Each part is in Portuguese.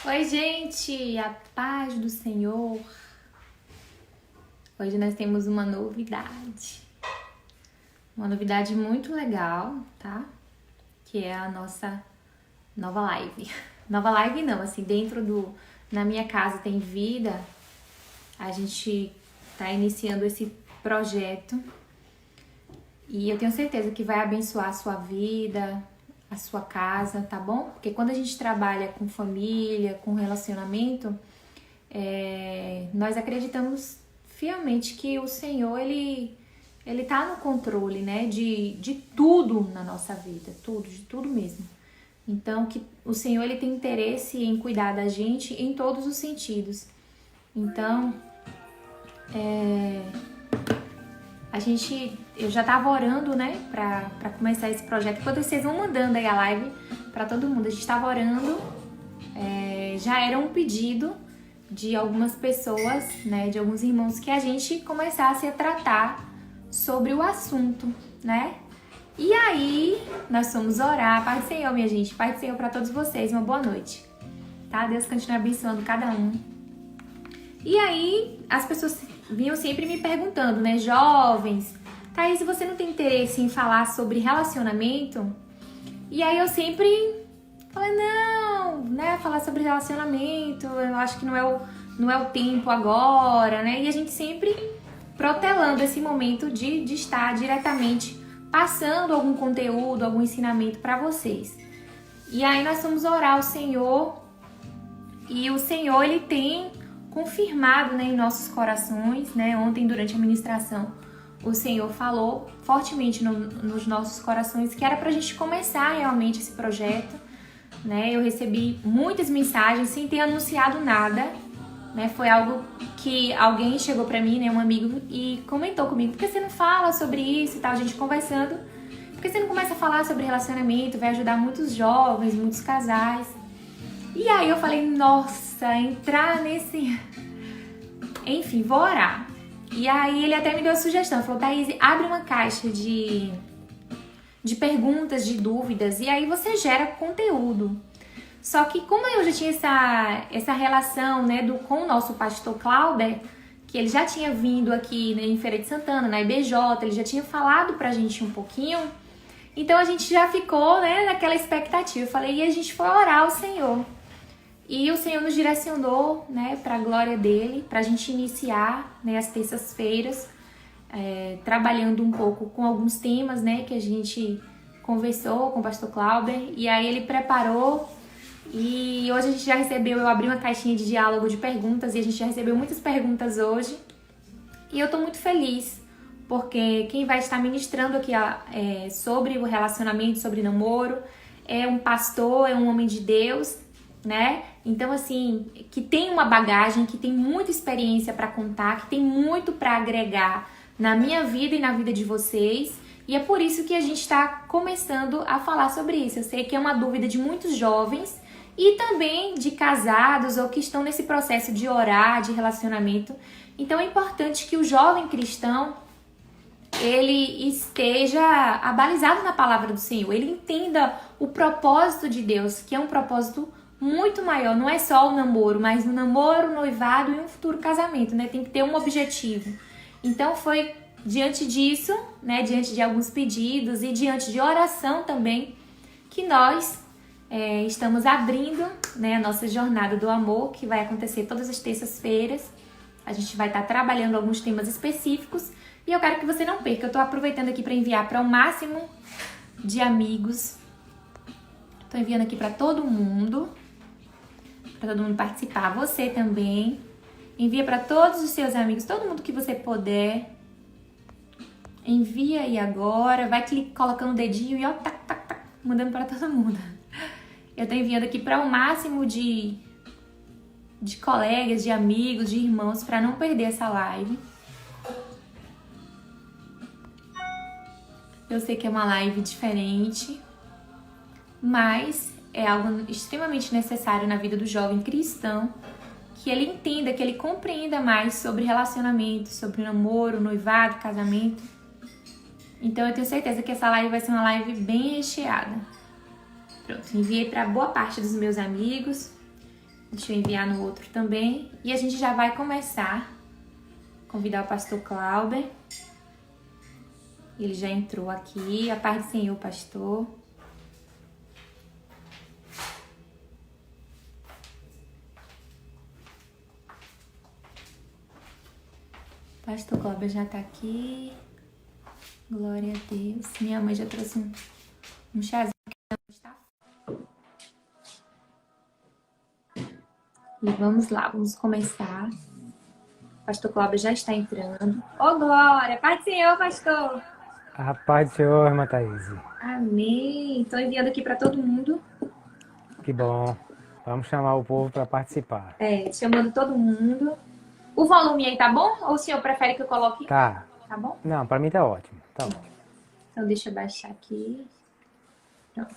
Oi, gente! A paz do Senhor! Hoje nós temos uma novidade. Uma novidade muito legal, tá? Que é a nossa nova live. Nova live não, assim, Na Minha Casa Tem Vida, a gente tá iniciando esse projeto e eu tenho certeza que vai abençoar a sua vida, a sua casa, tá bom? Porque quando a gente trabalha com família, com relacionamento, nós acreditamos fielmente que o Senhor, ele tá no controle, né? De tudo na nossa vida, tudo, de tudo mesmo. Então, que o Senhor, ele tem interesse em cuidar da gente em todos os sentidos. Então, eu já tava orando, né, pra começar esse projeto. Enquanto vocês vão mandando aí a live pra todo mundo, a gente tava orando, já era um pedido de algumas pessoas, né, de alguns irmãos, que a gente começasse a tratar sobre o assunto, né? E aí, nós fomos orar. Pai do Senhor, minha gente, Pai do Senhor pra todos vocês, uma boa noite, tá? Deus continue abençoando cada um. E aí, as pessoas vinham sempre me perguntando, né, jovens, Thaís, você não tem interesse em falar sobre relacionamento? E aí eu sempre falei, não, né, falar sobre relacionamento, eu acho que não é o tempo agora, né? E a gente sempre protelando esse momento de estar diretamente passando algum conteúdo, algum ensinamento para vocês. E aí nós fomos orar ao Senhor e o Senhor, ele tem confirmado, né, em nossos corações, né? Ontem, durante a ministração, o Senhor falou fortemente nos nossos corações que era pra gente começar realmente esse projeto, né? Eu recebi muitas mensagens sem ter anunciado nada, né? Foi algo que alguém chegou pra mim, né, um amigo, e comentou comigo, por que você não fala sobre isso e tal, a gente conversando, por que você não começa a falar sobre relacionamento, vai ajudar muitos jovens, muitos casais. E aí eu falei, nossa, entrar nesse... Enfim, vou orar. E aí ele até me deu a sugestão, falou, Thaís, abre uma caixa de perguntas, de dúvidas, e aí você gera conteúdo. Só que como eu já tinha essa relação, né, com o nosso pastor Clauber, que ele já tinha vindo aqui, né, em Feira de Santana, na IBJ, ele já tinha falado pra gente um pouquinho, então a gente já ficou, né, naquela expectativa. Eu falei, e a gente foi orar ao Senhor. E o Senhor nos direcionou, né, para a glória dele, para a gente iniciar, né, as terças-feiras, trabalhando um pouco com alguns temas, né, que a gente conversou com o pastor Clauber, e aí ele preparou, e hoje a gente já recebeu, eu abri uma caixinha de diálogo de perguntas, e a gente já recebeu muitas perguntas hoje, e eu tô muito feliz, porque quem vai estar ministrando aqui sobre o relacionamento, sobre namoro, é um pastor, é um homem de Deus, né? Então, assim, que tem uma bagagem, que tem muita experiência para contar, que tem muito para agregar na minha vida e na vida de vocês. E é por isso que a gente está começando a falar sobre isso. Eu sei que é uma dúvida de muitos jovens e também de casados ou que estão nesse processo de orar, de relacionamento. Então, é importante que o jovem cristão ele esteja abalizado na palavra do Senhor, ele entenda o propósito de Deus, que é um propósito muito maior, não é só o namoro, mas o namoro, o noivado e um futuro casamento, né? Tem que ter um objetivo. Então foi diante disso, né, diante de alguns pedidos e diante de oração também, que nós estamos abrindo, né, a nossa jornada do amor, que vai acontecer todas as terças-feiras. A gente vai estar trabalhando alguns temas específicos e eu quero que você não perca. Eu estou aproveitando aqui para enviar para o máximo de amigos. Estou enviando aqui para todo mundo participar. Você também. Envia para todos os seus amigos, todo mundo que você puder. Envia aí agora. Vai colocando o dedinho e ó, tac, tac, tac, mandando para todo mundo. Eu tô enviando aqui para o máximo de colegas, de amigos, de irmãos, para não perder essa live. Eu sei que é uma live diferente, mas é algo extremamente necessário na vida do jovem cristão, que ele entenda, que ele compreenda mais sobre relacionamento, sobre namoro, noivado, casamento. Então eu tenho certeza que essa live vai ser uma live bem recheada. Pronto, enviei para boa parte dos meus amigos Deixa eu enviar no outro também. E a gente já vai começar. Convidar o pastor Clauber. Ele já entrou aqui. A paz do Senhor, pastor. Pastor Clauber já tá aqui. Glória a Deus. Minha mãe já trouxe um chazinho que está. E vamos lá, vamos começar. O pastor Cláudio já está entrando. Ô, Glória! Paz do Senhor, pastor! A paz do Senhor, irmã Thaís. Amém! Estou enviando aqui para todo mundo. Que bom. Vamos chamar o povo para participar. Chamando todo mundo. O volume aí tá bom? Ou o senhor prefere que eu coloque? Tá. Tá bom? Não, para mim tá ótimo. Tá ótimo. Então deixa eu baixar aqui. Pronto.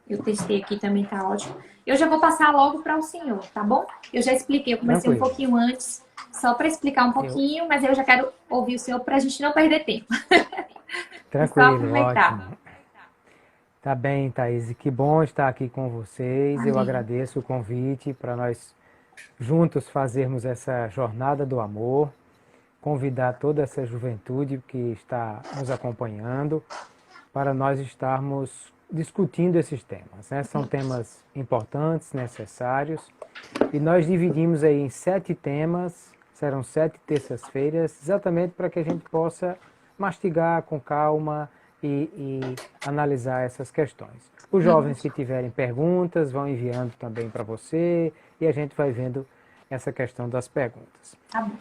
Eu testei aqui, também tá ótimo. Eu já vou passar logo para o senhor, tá bom? Eu já expliquei, eu comecei Tranquilo. um pouquinho antes, só para explicar um pouquinho, mas eu já quero ouvir o senhor para a gente não perder tempo. Tranquilo, ótimo. Tá bem, Thaís. Que bom estar aqui com vocês. Amém. Eu agradeço o convite para nós juntos fazermos essa jornada do amor, convidar toda essa juventude que está nos acompanhando para nós estarmos discutindo esses temas, né? São temas importantes, necessários, e nós dividimos aí em 7 temas, serão 7 terças-feiras, exatamente para que a gente possa mastigar com calma e analisar essas questões. Os jovens que tiverem perguntas vão enviando também para você, e a gente vai vendo essa questão das perguntas.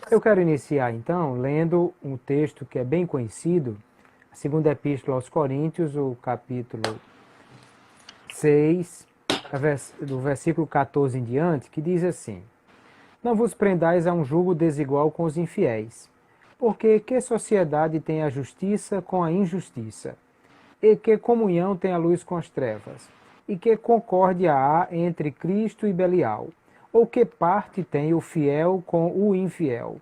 Eu quero iniciar então lendo um texto que é bem conhecido, a segunda epístola aos Coríntios, o capítulo 6, do versículo 14 em diante, que diz assim: Não vos prendais a um jugo desigual com os infiéis, porque que sociedade tem a justiça com a injustiça? E que comunhão tem a luz com as trevas? E que concórdia há entre Cristo e Belial? Ou que parte tem o fiel com o infiel?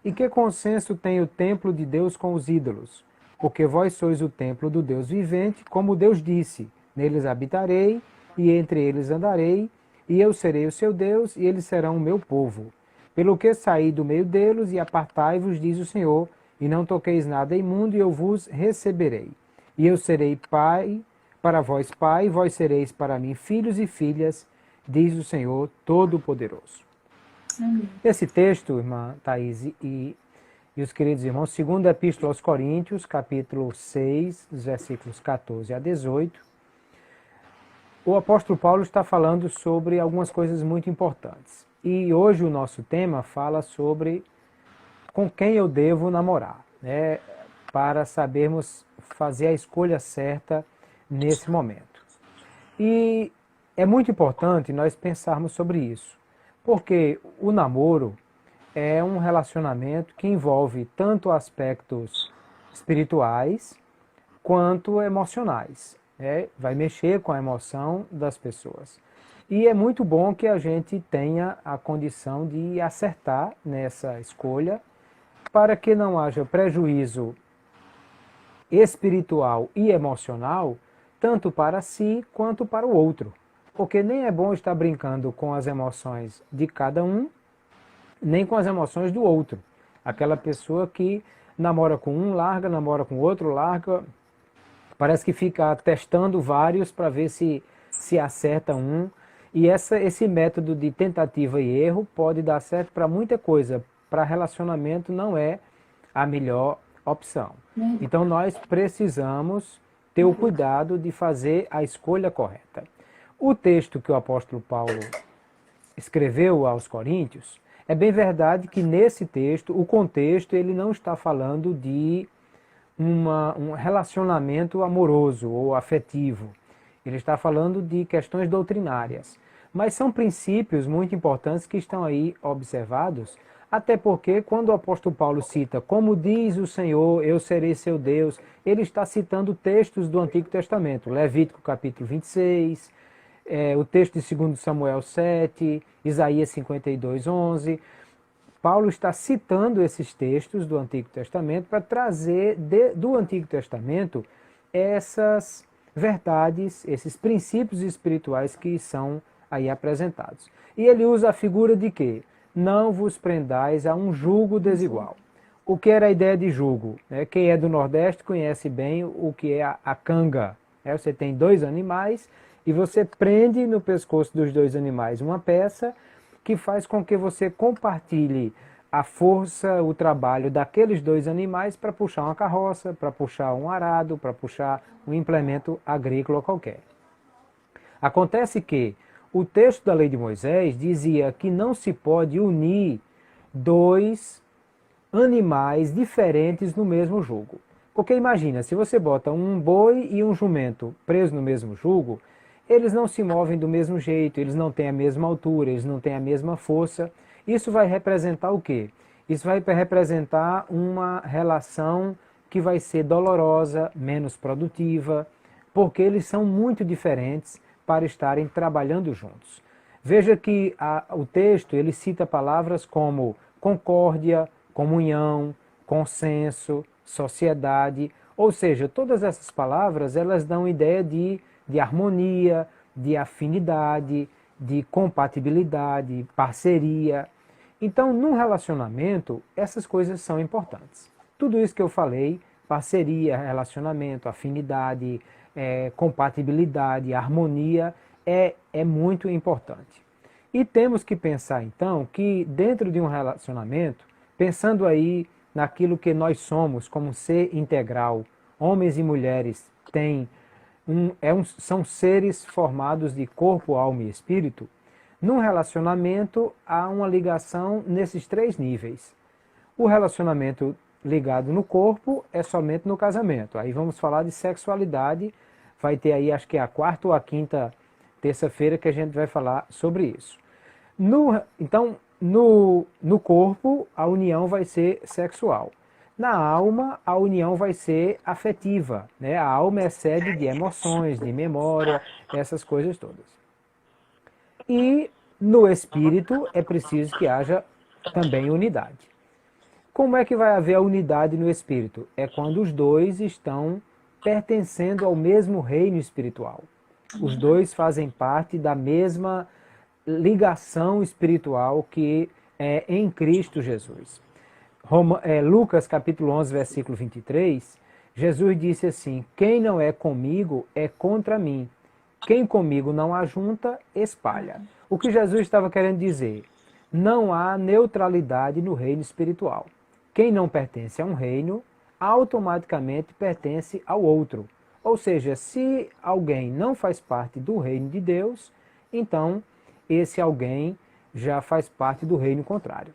E que consenso tem o templo de Deus com os ídolos? Porque vós sois o templo do Deus vivente, como Deus disse: Neles habitarei, e entre eles andarei, e eu serei o seu Deus, e eles serão o meu povo. Pelo que saí do meio deles, e apartai-vos, diz o Senhor, e não toqueis nada imundo, e eu vos receberei. E eu serei pai, para vós pai, e vós sereis para mim filhos e filhas, diz o Senhor Todo-Poderoso. Esse texto, irmã Thaís e os queridos irmãos, segunda epístola aos Coríntios, capítulo 6, dos versículos 14 a 18, o apóstolo Paulo está falando sobre algumas coisas muito importantes. E hoje o nosso tema fala sobre com quem eu devo namorar, né, para sabermos fazer a escolha certa nesse momento. E é muito importante nós pensarmos sobre isso, porque o namoro é um relacionamento que envolve tanto aspectos espirituais quanto emocionais. Vai mexer com a emoção das pessoas. E é muito bom que a gente tenha a condição de acertar nessa escolha, para que não haja prejuízo espiritual e emocional, tanto para si quanto para o outro. Porque nem é bom estar brincando com as emoções de cada um, nem com as emoções do outro. Aquela pessoa que namora com um, larga, namora com outro, larga, parece que fica testando vários para ver se acerta um. E esse método de tentativa e erro pode dar certo para muita coisa. Para relacionamento não é a melhor opção. Então nós precisamos ter o cuidado de fazer a escolha correta. O texto que o apóstolo Paulo escreveu aos Coríntios, é bem verdade que nesse texto, o contexto, ele não está falando de um relacionamento amoroso ou afetivo. Ele está falando de questões doutrinárias. Mas são princípios muito importantes que estão aí observados, até porque quando o apóstolo Paulo cita, como diz o Senhor, eu serei seu Deus, ele está citando textos do Antigo Testamento, Levítico capítulo 26, o texto de 2 Samuel 7, Isaías 52, 11. Paulo está citando esses textos do Antigo Testamento para trazer do Antigo Testamento essas verdades, esses princípios espirituais que são aí apresentados. E ele usa a figura de quê? Não vos prendais a um jugo desigual. O que era a ideia de jugo? Quem é do Nordeste conhece bem o que é a canga. Você tem dois animais e você prende no pescoço dos dois animais uma peça que faz com que você compartilhe a força, o trabalho daqueles dois animais para puxar uma carroça, para puxar um arado, para puxar um implemento agrícola qualquer. Acontece que o texto da lei de Moisés dizia que não se pode unir dois animais diferentes no mesmo jugo. Porque imagina, se você bota um boi e um jumento presos no mesmo jugo, eles não se movem do mesmo jeito, eles não têm a mesma altura, eles não têm a mesma força. Isso vai representar o quê? Isso vai representar uma relação que vai ser dolorosa, menos produtiva, porque eles são muito diferentes para estarem trabalhando juntos. Veja que o texto ele cita palavras como concórdia, comunhão, consenso, sociedade, ou seja, todas essas palavras elas dão ideia de harmonia, de afinidade, de compatibilidade, parceria. Então, num relacionamento, essas coisas são importantes. Tudo isso que eu falei, parceria, relacionamento, afinidade, compatibilidade, harmonia, é muito importante. E temos que pensar, então, que dentro de um relacionamento, pensando aí naquilo que nós somos como ser integral, homens e mulheres são seres formados de corpo, alma e espírito, num relacionamento há uma ligação nesses três níveis. O relacionamento ligado no corpo é somente no casamento. Aí vamos falar de sexualidade, vai ter aí acho que é a quarta ou a quinta terça-feira que a gente vai falar sobre isso. Então, no corpo, a união vai ser sexual. Na alma, a união vai ser afetiva. A alma é sede de emoções, de memória, essas coisas todas. E no espírito é preciso que haja também unidade. Como é que vai haver a unidade no espírito? É quando os dois estão pertencendo ao mesmo reino espiritual. Os dois fazem parte da mesma ligação espiritual que é em Cristo Jesus. Lucas capítulo 11, versículo 23, Jesus disse assim: quem não é comigo é contra mim. Quem comigo não ajunta, espalha. O que Jesus estava querendo dizer? Não há neutralidade no reino espiritual. Quem não pertence a um reino, automaticamente pertence ao outro. Ou seja, se alguém não faz parte do reino de Deus, então esse alguém já faz parte do reino contrário.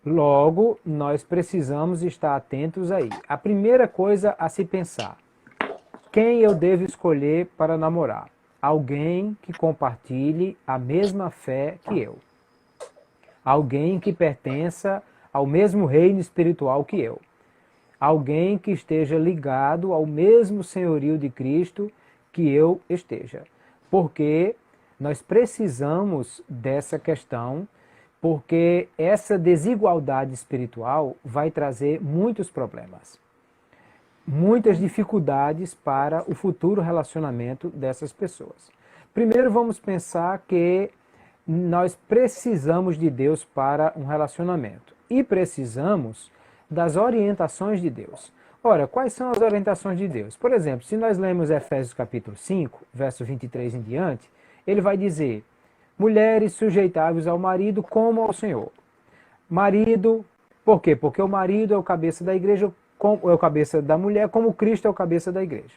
Logo, nós precisamos estar atentos aí. A primeira coisa a se pensar: quem eu devo escolher para namorar? Alguém que compartilhe a mesma fé que eu. Alguém que pertença ao mesmo reino espiritual que eu. Alguém que esteja ligado ao mesmo senhorio de Cristo que eu esteja. Porque nós precisamos dessa questão, porque essa desigualdade espiritual vai trazer muitos problemas, muitas dificuldades para o futuro relacionamento dessas pessoas. Primeiro vamos pensar que nós precisamos de Deus para um relacionamento e precisamos das orientações de Deus. Ora, quais são as orientações de Deus? Por exemplo, se nós lemos Efésios capítulo 5, verso 23 em diante, ele vai dizer: mulheres, sujeitai-vos ao marido como ao Senhor. Marido, por quê? Porque o marido é o cabeça da igreja, é o cabeça da mulher, como Cristo é o cabeça da igreja.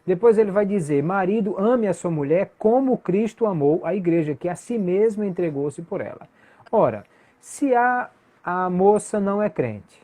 Depois ele vai dizer: marido, ame a sua mulher como Cristo amou a igreja, que a si mesmo entregou-se por ela. Ora, se a moça não é crente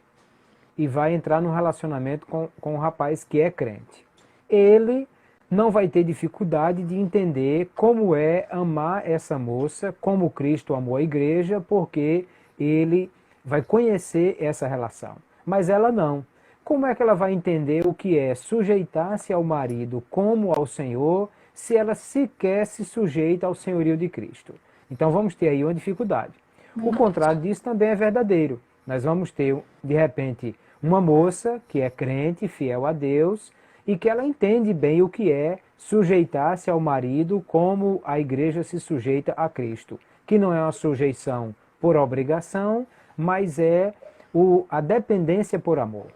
e vai entrar num relacionamento com um rapaz que é crente, ele não vai ter dificuldade de entender como é amar essa moça, como Cristo amou a igreja, porque ele vai conhecer essa relação. Mas ela não. Como é que ela vai entender o que é sujeitar-se ao marido como ao Senhor, se ela sequer se sujeita ao senhorio de Cristo? Então vamos ter aí uma dificuldade. O contrário disso também é verdadeiro. Nós vamos ter, de repente, uma moça que é crente, fiel a Deus, e que ela entende bem o que é sujeitar-se ao marido como a igreja se sujeita a Cristo, que não é uma sujeição por obrigação, mas é a dependência por amor.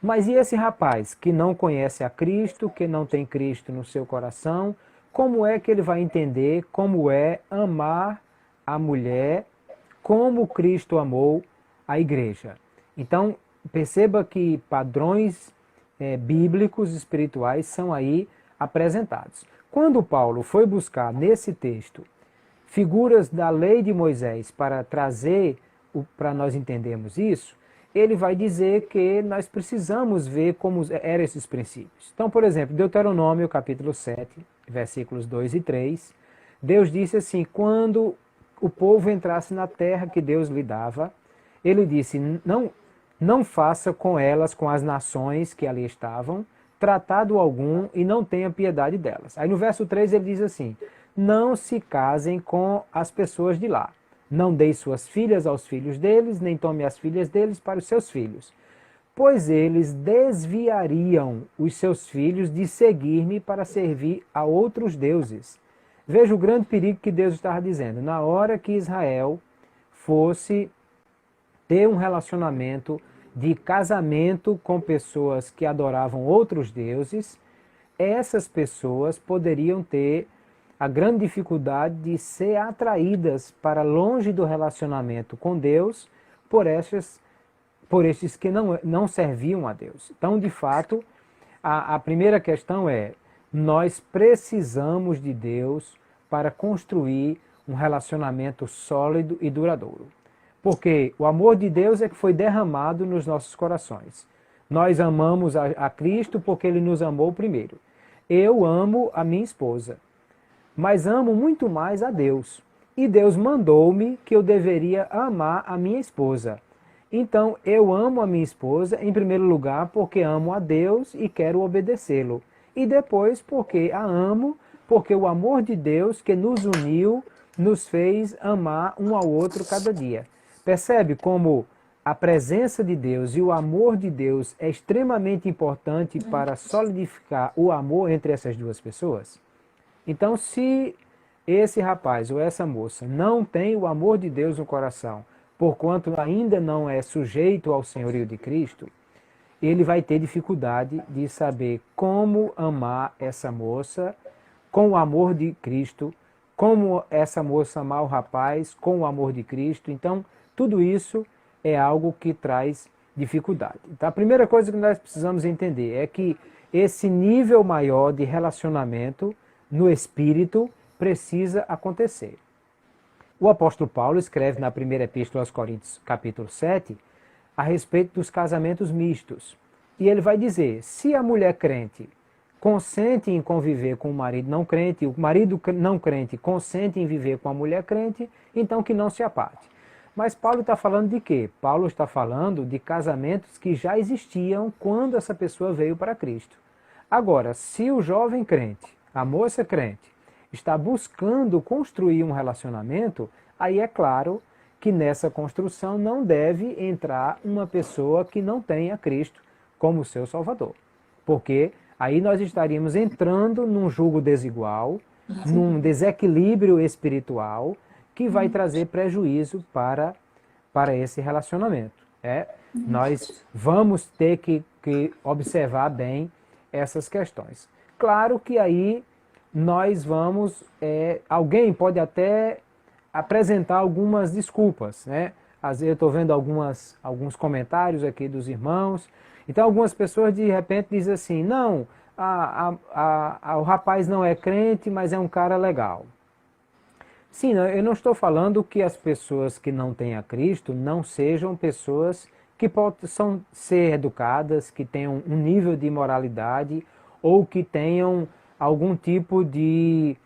Mas e esse rapaz que não conhece a Cristo, que não tem Cristo no seu coração, como é que ele vai entender como é amar a mulher como Cristo amou a igreja? Então, perceba que padrões bíblicos, espirituais, são aí apresentados. Quando Paulo foi buscar nesse texto figuras da lei de Moisés para trazer, para nós entendermos isso, ele vai dizer que nós precisamos ver como eram esses princípios. Então, por exemplo, Deuteronômio capítulo 7, versículos 2 e 3, Deus disse assim, quando o povo entrasse na terra que Deus lhe dava, ele disse, não faça com elas, com as nações que ali estavam, tratado algum e não tenha piedade delas. Aí no verso 3 ele diz assim, não se casem com as pessoas de lá. Não dei suas filhas aos filhos deles, nem tome as filhas deles para os seus filhos. Pois eles desviariam os seus filhos de seguir-me para servir a outros deuses. Veja o grande perigo que Deus estava dizendo. Na hora que Israel fosse ter um relacionamento de casamento com pessoas que adoravam outros deuses, essas pessoas poderiam ter a grande dificuldade de ser atraídas para longe do relacionamento com Deus por estes que não serviam a Deus. Então, de fato, a primeira questão é, nós precisamos de Deus para construir um relacionamento sólido e duradouro. Porque o amor de Deus é que foi derramado nos nossos corações. Nós amamos a Cristo porque Ele nos amou primeiro. Eu amo a minha esposa, mas amo muito mais a Deus. E Deus mandou-me que eu deveria amar a minha esposa. Então, eu amo a minha esposa, em primeiro lugar, porque amo a Deus e quero obedecê-lo. E depois, porque a amo, porque o amor de Deus que nos uniu, nos fez amar um ao outro cada dia. Percebe como a presença de Deus e o amor de Deus é extremamente importante para solidificar o amor entre essas duas pessoas? Então, se esse rapaz ou essa moça não tem o amor de Deus no coração, porquanto ainda não é sujeito ao senhorio de Cristo, ele vai ter dificuldade de saber como amar essa moça com o amor de Cristo, como essa moça amar o rapaz com o amor de Cristo. Então, tudo isso é algo que traz dificuldade. Então, a primeira coisa que nós precisamos entender é que esse nível maior de relacionamento no Espírito precisa acontecer. O apóstolo Paulo escreve na primeira epístola aos Coríntios, capítulo 7, a respeito dos casamentos mistos. E ele vai dizer, se a mulher crente consente em conviver com o marido não crente, o marido não crente consente em viver com a mulher crente, então que não se aparte. Mas Paulo está falando de quê? Paulo está falando de casamentos que já existiam quando essa pessoa veio para Cristo. Agora, se o jovem crente, a moça crente, está buscando construir um relacionamento, aí é claro que nessa construção não deve entrar uma pessoa que não tenha Cristo como seu Salvador. Porque aí nós estaríamos entrando num jugo desigual, num desequilíbrio espiritual, que vai trazer prejuízo para esse relacionamento. Nós vamos ter que observar bem essas questões. Claro que aí nós vamos... alguém pode até apresentar algumas desculpas, né? Às vezes eu estou vendo alguns comentários aqui dos irmãos. Então algumas pessoas de repente dizem assim, não, o rapaz não é crente, mas é um cara legal. Sim, eu não estou falando que as pessoas que não têm a Cristo não sejam pessoas que possam ser educadas, que tenham um nível de moralidade ou que tenham algum tipo de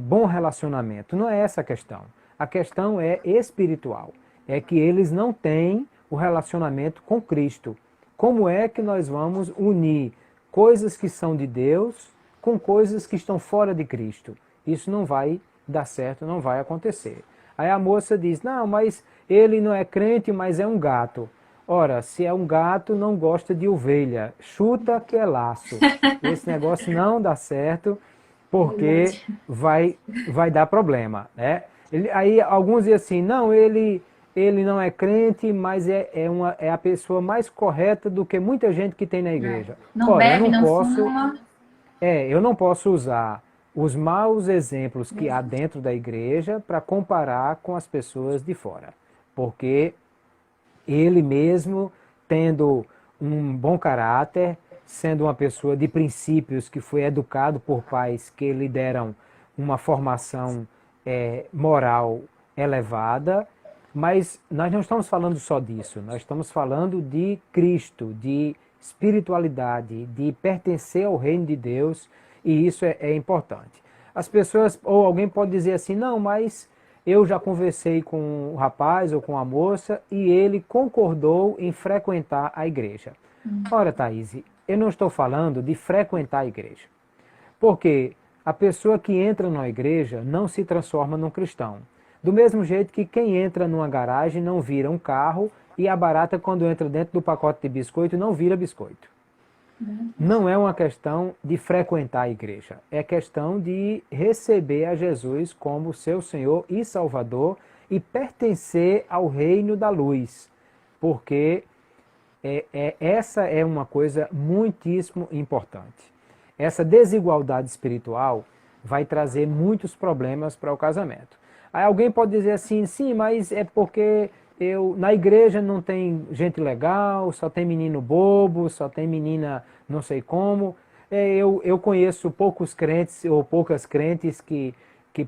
bom relacionamento. Não é essa a questão. A questão é espiritual. É que eles não têm o relacionamento com Cristo. Como é que nós vamos unir coisas que são de Deus com coisas que estão fora de Cristo? Isso não vai dar certo, não vai acontecer. Aí a moça diz, não, mas ele não é crente, mas é um gato. Ora, se é um gato, não gosta de ovelha. Chuta que é laço. Esse negócio não dá certo, porque Verdade. vai dar problema, né? Aí alguns dizem assim, não, ele não é crente, mas é a pessoa mais correta do que muita gente que tem na É. igreja. Não Ora, bebe, não fuma. eu não posso usar os maus exemplos que há dentro da igreja para comparar com as pessoas de fora. Porque ele mesmo, tendo um bom caráter, sendo uma pessoa de princípios que foi educado por pais que lhe deram uma formação moral elevada, mas nós não estamos falando só disso, nós estamos falando de Cristo, de espiritualidade, de pertencer ao reino de Deus, e isso é importante. As pessoas, ou alguém pode dizer assim, não, mas eu já conversei com o rapaz ou com a moça e ele concordou em frequentar a igreja. Ora, Thaís, eu não estou falando de frequentar a igreja. Porque a pessoa que entra numa igreja não se transforma num cristão. Do mesmo jeito que quem entra numa garagem não vira um carro e a barata, quando entra dentro do pacote de biscoito, não vira biscoito. Não é uma questão de frequentar a igreja, é questão de receber a Jesus como seu Senhor e Salvador e pertencer ao reino da luz, porque essa é uma coisa muitíssimo importante. Essa desigualdade espiritual vai trazer muitos problemas para o casamento. Aí alguém pode dizer assim, sim, mas é porque na igreja não tem gente legal, só tem menino bobo, só tem menina não sei como. Eu conheço poucos crentes ou poucas crentes que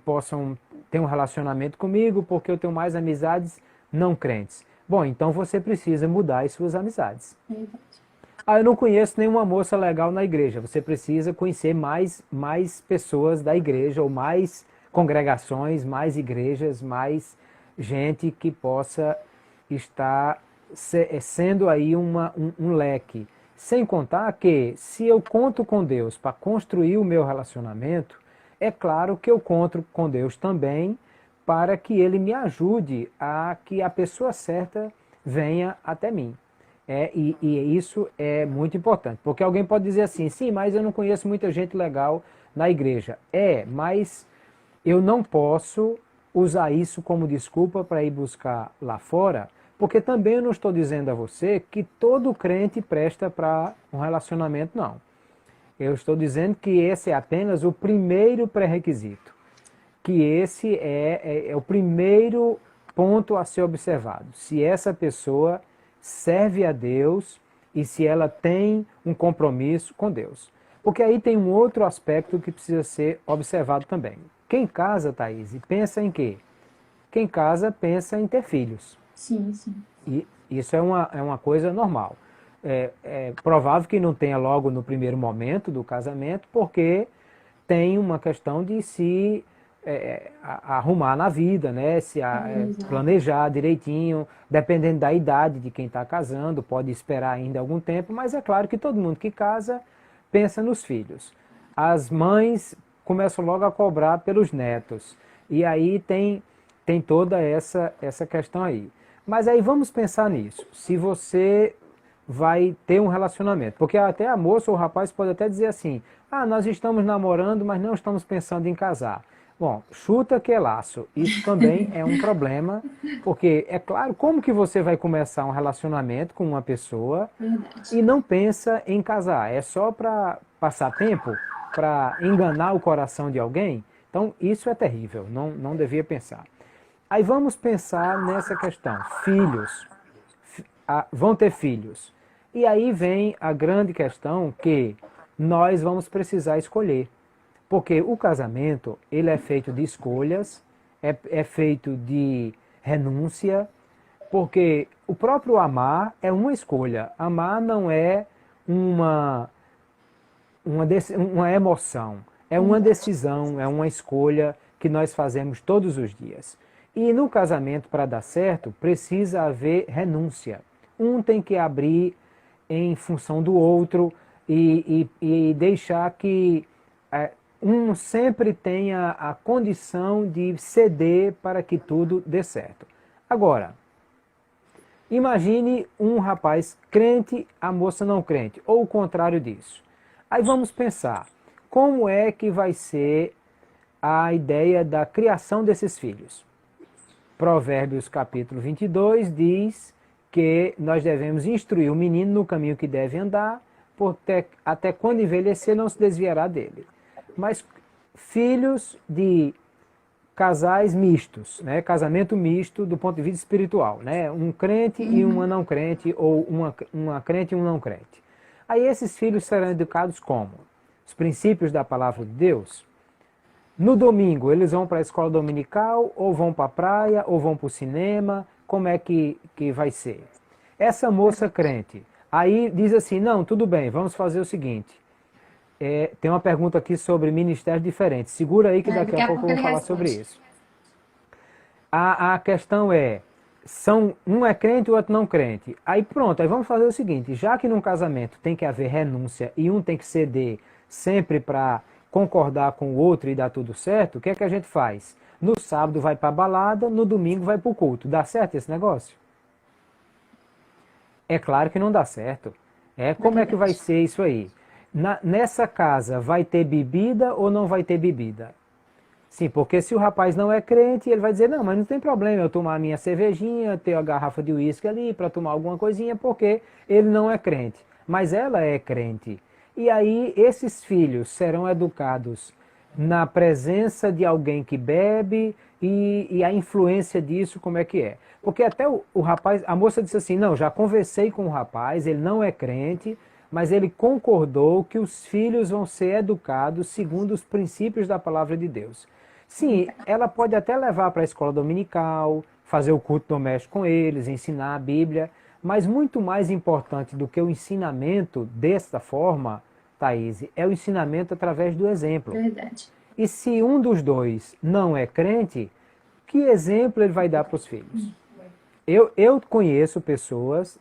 possam ter um relacionamento comigo, porque eu tenho mais amizades não crentes. Bom, então você precisa mudar as suas amizades. Eu não conheço nenhuma moça legal na igreja. Você precisa conhecer mais pessoas da igreja, ou mais congregações, mais igrejas, mais gente que possa estar sendo aí um leque. Sem contar que, se eu conto com Deus para construir o meu relacionamento, é claro que eu conto com Deus também para que Ele me ajude a que a pessoa certa venha até mim. E isso é muito importante, porque alguém pode dizer assim, sim, mas eu não conheço muita gente legal na igreja. Mas eu não posso usar isso como desculpa para ir buscar lá fora, porque também eu não estou dizendo a você que todo crente presta para um relacionamento, não. Eu estou dizendo que esse é apenas o primeiro pré-requisito, que esse é o primeiro ponto a ser observado. Se essa pessoa serve a Deus e se ela tem um compromisso com Deus. Porque aí tem um outro aspecto que precisa ser observado também. Quem casa, Thaís, pensa em quê? Quem casa pensa em ter filhos. Sim, sim. E isso é uma coisa normal. É provável que não tenha logo no primeiro momento do casamento, porque tem uma questão de se arrumar na vida, né? Planejar direitinho, dependendo da idade de quem está casando, pode esperar ainda algum tempo, mas é claro que todo mundo que casa pensa nos filhos. As mães começam logo a cobrar pelos netos, e aí tem toda essa questão aí. Mas aí vamos pensar nisso, se você vai ter um relacionamento, porque até a moça ou o rapaz pode até dizer assim, nós estamos namorando, mas não estamos pensando em casar. Bom, chuta que é laço. Isso também é um problema, porque é claro, como que você vai começar um relacionamento com uma pessoa e não pensa em casar? É só para passar tempo, para enganar o coração de alguém? Então isso é terrível, não devia pensar. Aí vamos pensar nessa questão, filhos, vão ter filhos. E aí vem a grande questão que nós vamos precisar escolher. Porque o casamento, ele é feito de escolhas, é feito de renúncia, porque o próprio amar é uma escolha. Amar não é uma emoção, é uma decisão, é uma escolha que nós fazemos todos os dias. E no casamento, para dar certo, precisa haver renúncia. Um tem que abrir em função do outro e deixar que um sempre tenha a condição de ceder para que tudo dê certo. Agora, Imagine um rapaz crente, a moça não crente, ou o contrário disso. Aí vamos pensar, como é que vai ser a ideia da criação desses filhos? Provérbios capítulo 22 diz que nós devemos instruir o menino no caminho que deve andar, até quando envelhecer não se desviará dele. Mas filhos de casais mistos, né? Casamento misto do ponto de vista espiritual, né? Um crente e uma não crente, ou uma crente e um não crente. Aí esses filhos serão educados como? Os princípios da palavra de Deus. No domingo, eles vão para a escola dominical, ou vão para a praia, ou vão para o cinema, como é que vai ser? Essa moça crente, aí diz assim, não, tudo bem, vamos fazer o seguinte, tem uma pergunta aqui sobre ministérios diferentes, segura aí que daqui a pouco eu vou falar sobre isso. A questão é, um é crente e o outro não crente. Aí pronto, aí vamos fazer o seguinte, já que num casamento tem que haver renúncia e um tem que ceder sempre para concordar com o outro e dar tudo certo, o que é que a gente faz? No sábado vai para a balada, no domingo vai para o culto. Dá certo esse negócio? É claro que não dá certo. Como é que vai ser isso aí? Nessa casa vai ter bebida ou não vai ter bebida? Sim, porque se o rapaz não é crente, ele vai dizer, não, mas não tem problema eu tomar a minha cervejinha, ter a garrafa de uísque ali para tomar alguma coisinha, porque ele não é crente. Mas ela é crente. E aí esses filhos serão educados na presença de alguém que bebe e a influência disso como é que é. Porque até o rapaz, a moça disse assim, não, já conversei com o rapaz, ele não é crente, mas ele concordou que os filhos vão ser educados segundo os princípios da palavra de Deus. Sim, ela pode até levar para a escola dominical, fazer o culto doméstico com eles, ensinar a Bíblia, mas muito mais importante do que o ensinamento desta forma, Thaís, é o ensinamento através do exemplo. Verdade. E se um dos dois não é crente, que exemplo ele vai dar para os filhos? Eu conheço pessoas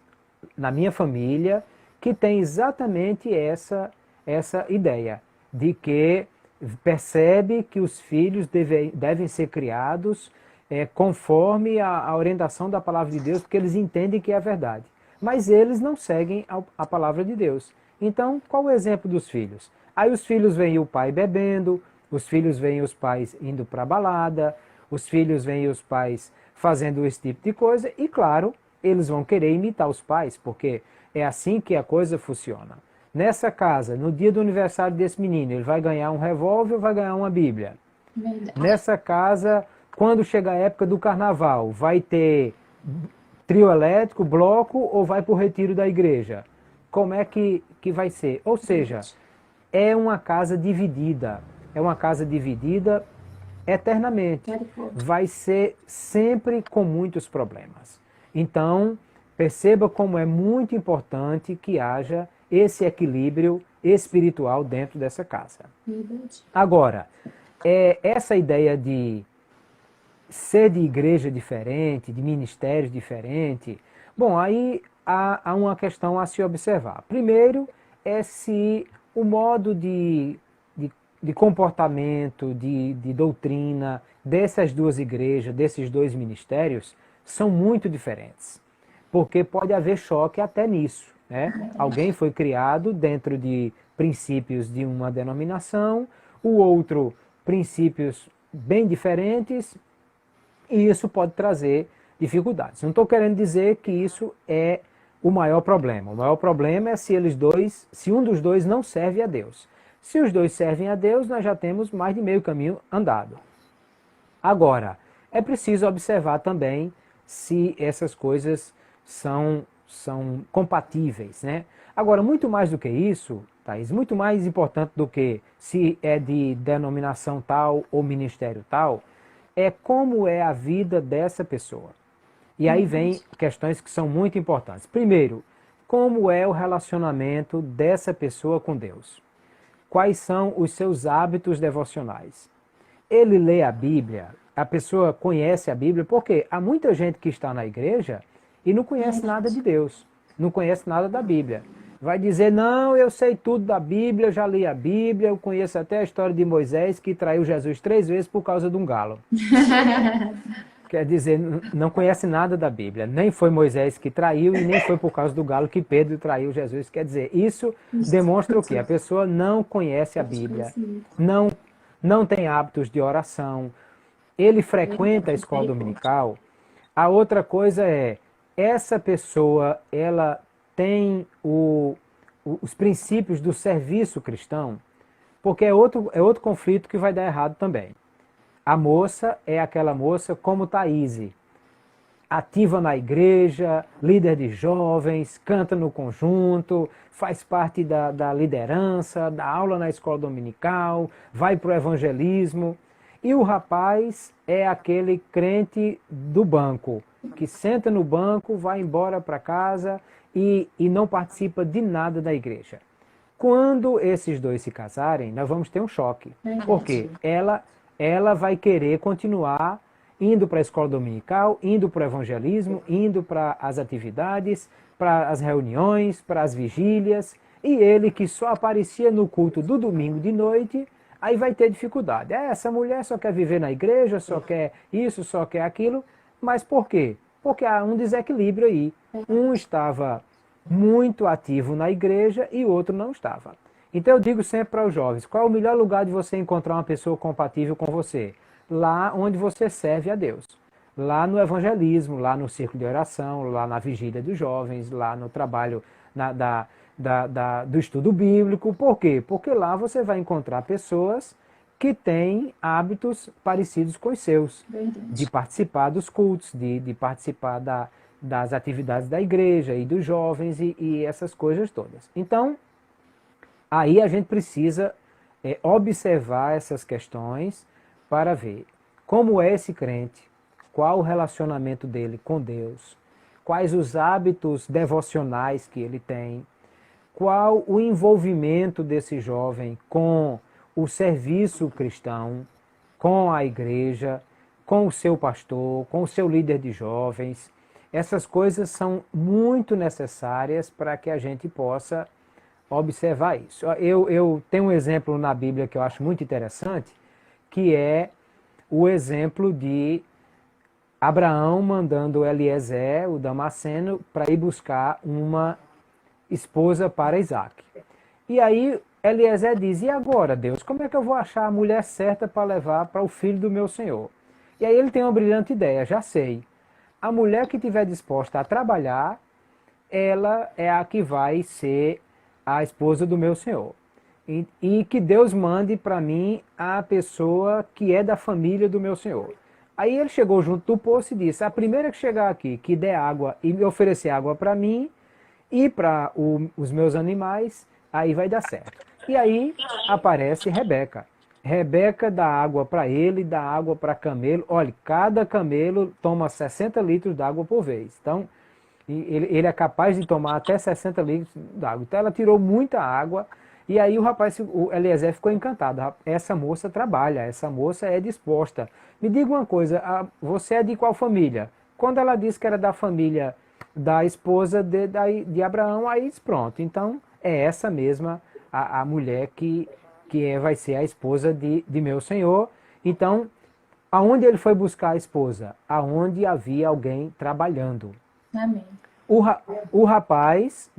na minha família que têm exatamente essa ideia, de que percebe que os filhos devem ser criados conforme a orientação da palavra de Deus, porque eles entendem que é a verdade. Mas eles não seguem a palavra de Deus. Então, qual o exemplo dos filhos? Aí os filhos veem o pai bebendo, os filhos veem os pais indo para a balada, os filhos veem os pais fazendo esse tipo de coisa e, claro, eles vão querer imitar os pais, porque é assim que a coisa funciona. Nessa casa, no dia do aniversário desse menino, ele vai ganhar um revólver ou vai ganhar uma Bíblia? Verdade. Nessa casa, quando chega a época do carnaval, vai ter trio elétrico, bloco ou vai para o retiro da igreja? Como é que vai ser? Ou seja, é uma casa dividida. É uma casa dividida eternamente. Vai ser sempre com muitos problemas. Então, perceba como é muito importante que haja esse equilíbrio espiritual dentro dessa casa. Verdade. Agora, essa ideia de ser de igreja diferente, de ministério diferente, bom, aí há uma questão a se observar. Primeiro é se o modo de comportamento, de doutrina dessas duas igrejas, desses dois ministérios, são muito diferentes. Porque pode haver choque até nisso, né? Alguém foi criado dentro de princípios de uma denominação, o outro princípios bem diferentes, e isso pode trazer dificuldades. Não estou querendo dizer que isso é o maior problema. O maior problema é se um dos dois não serve a Deus. Se os dois servem a Deus, nós já temos mais de meio caminho andado. Agora, é preciso observar também se essas coisas são compatíveis, né? Agora, muito mais do que isso, Thaís, muito mais importante do que se é de denominação tal ou ministério tal, é como é a vida dessa pessoa. E aí vem questões que são muito importantes. Primeiro, como é o relacionamento dessa pessoa com Deus? Quais são os seus hábitos devocionais? Ele lê a Bíblia, a pessoa conhece a Bíblia, porque há muita gente que está na igreja e não conhece nada de Deus, não conhece nada da Bíblia. Vai dizer, não, eu sei tudo da Bíblia, eu já li a Bíblia, eu conheço até a história de Moisés, que traiu Jesus 3 vezes por causa de um galo. Quer dizer, não conhece nada da Bíblia. Nem foi Moisés que traiu e nem foi por causa do galo que Pedro traiu Jesus. Quer dizer, isso demonstra o quê? A pessoa não conhece a Bíblia, não, não tem hábitos de oração, ele frequenta a escola dominical. A outra coisa é, essa pessoa, ela tem os princípios do serviço cristão, porque é outro conflito que vai dar errado também. A moça é aquela moça como Thaís, ativa na igreja, líder de jovens, canta no conjunto, faz parte da liderança, dá aula na escola dominical, vai para o evangelismo. E o rapaz é aquele crente do banco, que senta no banco, vai embora para casa e não participa de nada da igreja. Quando esses dois se casarem, nós vamos ter um choque. Porque ela vai querer continuar indo para a escola dominical, indo para o evangelismo, indo para as atividades, para as reuniões, para as vigílias, e ele que só aparecia no culto do domingo de noite, aí vai ter dificuldade. Essa mulher só quer viver na igreja, só quer isso, só quer aquilo, mas por quê? Porque há um desequilíbrio aí. Um estava muito ativo na igreja e o outro não estava. Então eu digo sempre para os jovens, qual é o melhor lugar de você encontrar uma pessoa compatível com você? Lá onde você serve a Deus. Lá no evangelismo, lá no círculo de oração, lá na vigília dos jovens, lá no trabalho do estudo bíblico. Por quê? Porque lá você vai encontrar pessoas que têm hábitos parecidos com os seus. Verdade. De participar dos cultos, de participar das atividades da igreja e dos jovens e essas coisas todas. Então, aí a gente precisa observar essas questões para ver como é esse crente, qual o relacionamento dele com Deus, quais os hábitos devocionais que ele tem, qual o envolvimento desse jovem com o serviço cristão, com a igreja, com o seu pastor, com o seu líder de jovens. Essas coisas são muito necessárias para que a gente possa observar isso. Eu tenho um exemplo na Bíblia que eu acho muito interessante, que é o exemplo de Abraão mandando Eliezer, o Damasceno, para ir buscar uma esposa para Isaac. E aí Eliezer diz, e agora, Deus, como é que eu vou achar a mulher certa para levar para o filho do meu senhor? E aí ele tem uma brilhante ideia, já sei. A mulher que estiver disposta a trabalhar, ela é a que vai ser a esposa do meu senhor. E que Deus mande para mim a pessoa que é da família do meu senhor. Aí ele chegou junto do poço e disse, a primeira que chegar aqui, que der água e me oferecer água para mim e para os meus animais, aí vai dar certo. E aí aparece Rebeca. Rebeca dá água para ele, dá água para camelo. Olha, cada camelo toma 60 litros d'água por vez. Então, ele é capaz de tomar até 60 litros d'água. Então ela tirou muita água. E aí o Eliezer ficou encantado. Essa moça trabalha, essa moça é disposta. Me diga uma coisa, você é de qual família? Quando ela disse que era da família da esposa de Abraão, aí pronto. Então é essa mesma a mulher que vai ser a esposa de meu senhor. Então, aonde ele foi buscar a esposa? Aonde havia alguém trabalhando. Amém. O rapaz,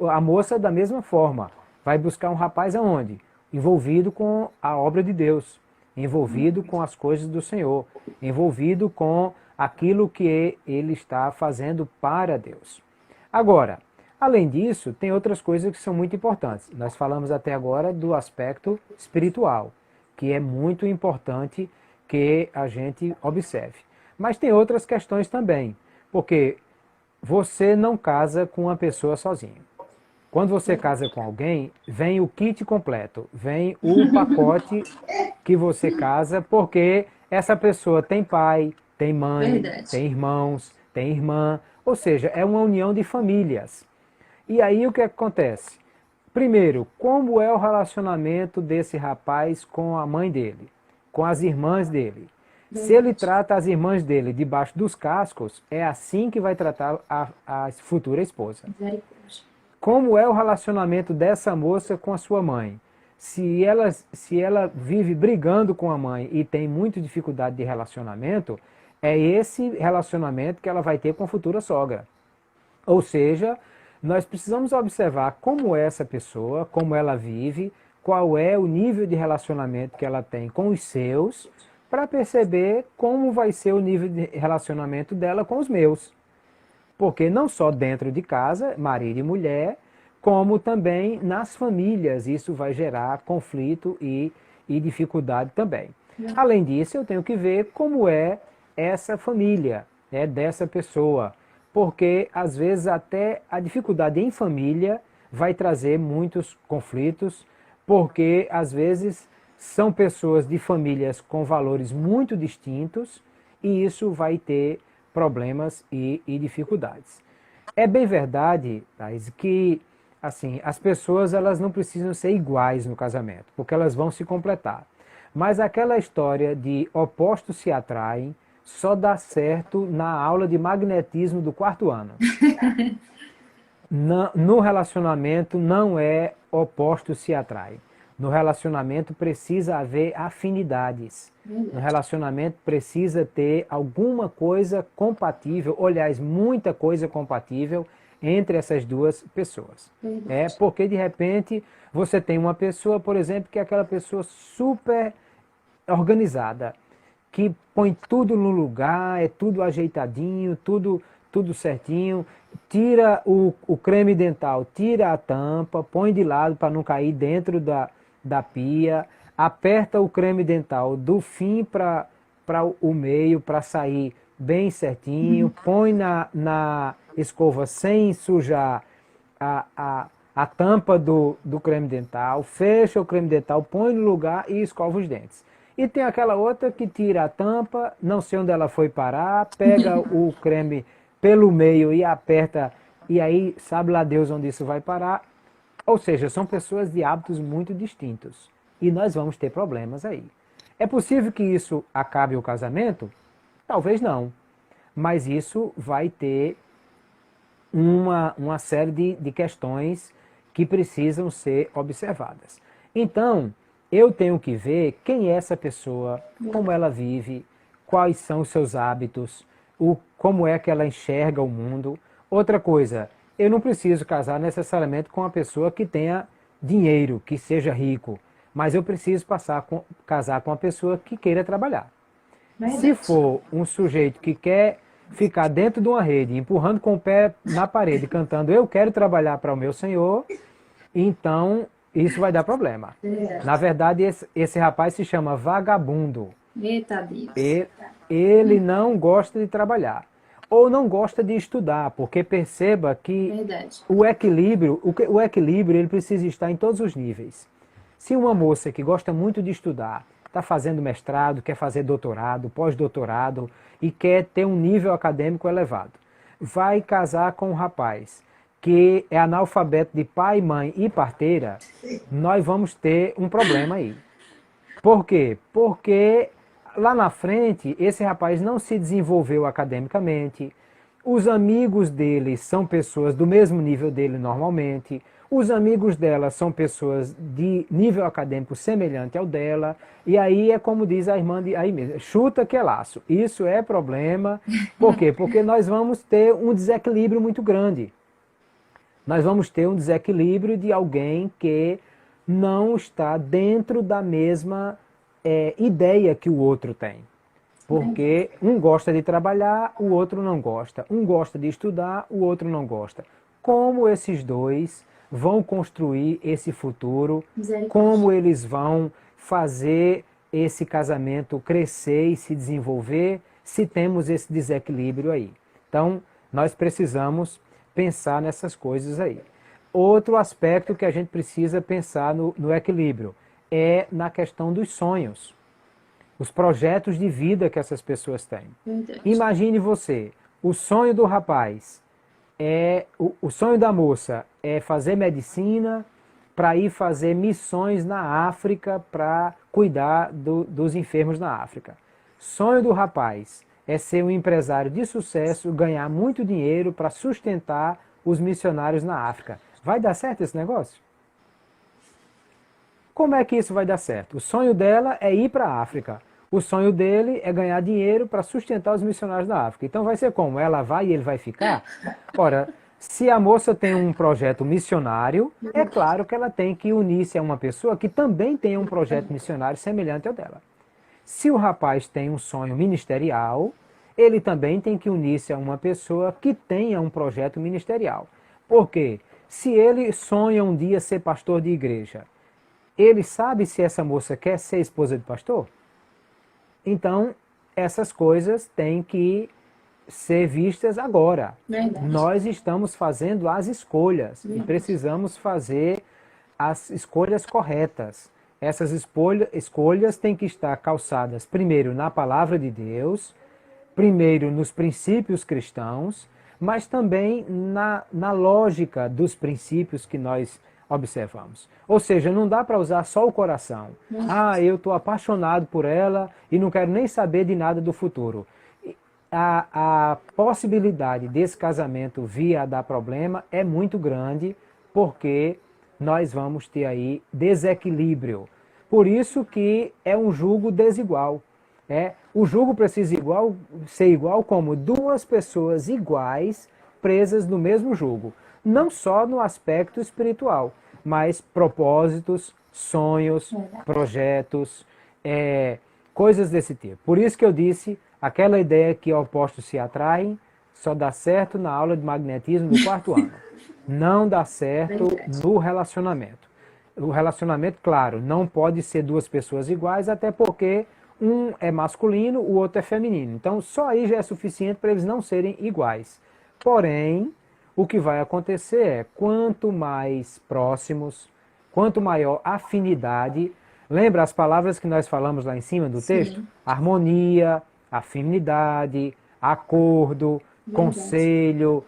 a moça da mesma forma. Vai buscar um rapaz aonde? Envolvido com a obra de Deus, envolvido com as coisas do Senhor, envolvido com aquilo que ele está fazendo para Deus. Agora, além disso, tem outras coisas que são muito importantes. Nós falamos até agora do aspecto espiritual, que é muito importante que a gente observe. Mas tem outras questões também, porque você não casa com uma pessoa sozinho. Quando você casa com alguém, vem o kit completo, vem o pacote que você casa, porque essa pessoa tem pai, tem mãe, verdade, tem irmãos, tem irmã, ou seja, é uma união de famílias. E aí o que acontece? Primeiro, como é o relacionamento desse rapaz com a mãe dele, com as irmãs dele? Verdade. Se ele trata as irmãs dele debaixo dos cascos, é assim que vai tratar a futura esposa. Verdade. Como é o relacionamento dessa moça com a sua mãe? Se ela vive brigando com a mãe e tem muita dificuldade de relacionamento, É esse relacionamento que ela vai ter com a futura sogra. Ou seja, nós precisamos observar como é essa pessoa, como ela vive, qual é o nível de relacionamento que ela tem com os seus, para perceber como vai ser o nível de relacionamento dela com os meus. Porque não só dentro de casa, marido e mulher, como também nas famílias, isso vai gerar conflito e dificuldade também. Além disso, eu tenho que ver como é essa família, né, dessa pessoa, porque às vezes até a dificuldade em família vai trazer muitos conflitos, porque às vezes são pessoas de famílias com valores muito distintos e isso vai ter problemas e dificuldades. É bem verdade, Thais, que assim, as pessoas elas não precisam ser iguais no casamento, porque elas vão se completar. Mas aquela história de opostos se atraem só dá certo na aula de magnetismo do quarto ano. No relacionamento não é opostos se atraem. No relacionamento precisa haver afinidades. No relacionamento precisa ter alguma coisa compatível, aliás, muita coisa compatível entre essas duas pessoas. É porque de repente você tem uma pessoa, por exemplo, que é aquela pessoa super organizada, que põe tudo no lugar, é tudo ajeitadinho, tudo certinho, tira o creme dental, tira a tampa, põe de lado para não cair dentro da pia, aperta o creme dental do fim para o meio, para sair bem certinho, põe na escova sem sujar a tampa do creme dental, fecha o creme dental, põe no lugar e escova os dentes. E tem aquela outra que tira a tampa, não sei onde ela foi parar, pega o creme pelo meio e aperta, e aí sabe lá Deus onde isso vai parar. Ou seja, são pessoas de hábitos muito distintos. E nós vamos ter problemas aí. É possível que isso acabe o casamento? Talvez não. Mas isso vai ter uma série de questões que precisam ser observadas. Então, eu tenho que ver quem é essa pessoa, como ela vive, quais são os seus hábitos, como é que ela enxerga o mundo. Outra coisa, eu não preciso casar necessariamente com uma pessoa que tenha dinheiro, que seja rico, mas eu preciso casar com uma pessoa que queira trabalhar. Se for um sujeito que quer ficar dentro de uma rede, empurrando com o pé na parede, cantando "Eu quero trabalhar para o meu Senhor", então isso vai dar problema. Na verdade, esse rapaz se chama vagabundo. Eita Deus. Ele não gosta de trabalhar. Ou não gosta de estudar, porque perceba que o equilíbrio ele precisa estar em todos os níveis. Se uma moça que gosta muito de estudar, está fazendo mestrado, quer fazer doutorado, pós-doutorado e quer ter um nível acadêmico elevado, vai casar com um rapaz que é analfabeto de pai, mãe e parteira, nós vamos ter um problema aí. Por quê? Porque lá na frente esse rapaz não se desenvolveu academicamente, os amigos dele são pessoas do mesmo nível dele normalmente, os amigos dela são pessoas de nível acadêmico semelhante ao dela, e aí é como diz a irmã aí mesmo, chuta que é laço. Isso é problema. Por quê? Porque nós vamos ter um desequilíbrio muito grande. Nós vamos ter um desequilíbrio de alguém que não está dentro da mesma ideia que o outro tem. Porque um gosta de trabalhar, o outro não gosta. Um gosta de estudar, o outro não gosta. Como esses dois vão construir esse futuro? Como eles vão fazer esse casamento crescer e se desenvolver se temos esse desequilíbrio aí? Então, nós precisamos pensar nessas coisas aí. Outro aspecto que a gente precisa pensar no equilíbrio é na questão dos sonhos. Os projetos de vida que essas pessoas têm. Imagine você, o sonho do rapaz, o sonho da moça é fazer medicina para ir fazer missões na África para cuidar dos enfermos na África. Sonho do rapaz é ser um empresário de sucesso, ganhar muito dinheiro para sustentar os missionários na África. Vai dar certo esse negócio? Como é que isso vai dar certo? O sonho dela é ir para a África. O sonho dele é ganhar dinheiro para sustentar os missionários da África. Então vai ser como? Ela vai e ele vai ficar? Ora, se a moça tem um projeto missionário, é claro que ela tem que unir-se a uma pessoa que também tenha um projeto missionário semelhante ao dela. Se o rapaz tem um sonho ministerial, ele também tem que unir-se a uma pessoa que tenha um projeto ministerial. Por quê? Se ele sonha um dia ser pastor de igreja, ele sabe se essa moça quer ser esposa de pastor? Então, essas coisas têm que ser vistas agora. Verdade. Nós estamos fazendo as escolhas e precisamos fazer as escolhas corretas. Essas escolhas têm que estar calçadas primeiro na palavra de Deus, primeiro nos princípios cristãos, mas também na lógica dos princípios que nós observamos. Ou seja, não dá para usar só o coração. Ah, eu estou apaixonado por ela e não quero nem saber de nada do futuro. A possibilidade desse casamento vir a dar problema é muito grande, porque nós vamos ter aí desequilíbrio. Por isso que é um jugo desigual. O jugo precisa ser igual como duas pessoas iguais presas no mesmo jugo. Não só no aspecto espiritual, mas propósitos, sonhos, projetos, coisas desse tipo. Por isso que eu disse, aquela ideia que opostos se atraem só dá certo na aula de magnetismo do 4º ano. Não dá certo no relacionamento. O relacionamento, claro, não pode ser duas pessoas iguais, até porque um é masculino, o outro é feminino. Então, só aí já é suficiente para eles não serem iguais. Porém, o que vai acontecer é, quanto mais próximos, quanto maior afinidade, lembra as palavras que nós falamos lá em cima do texto? Harmonia, afinidade, acordo, conselho,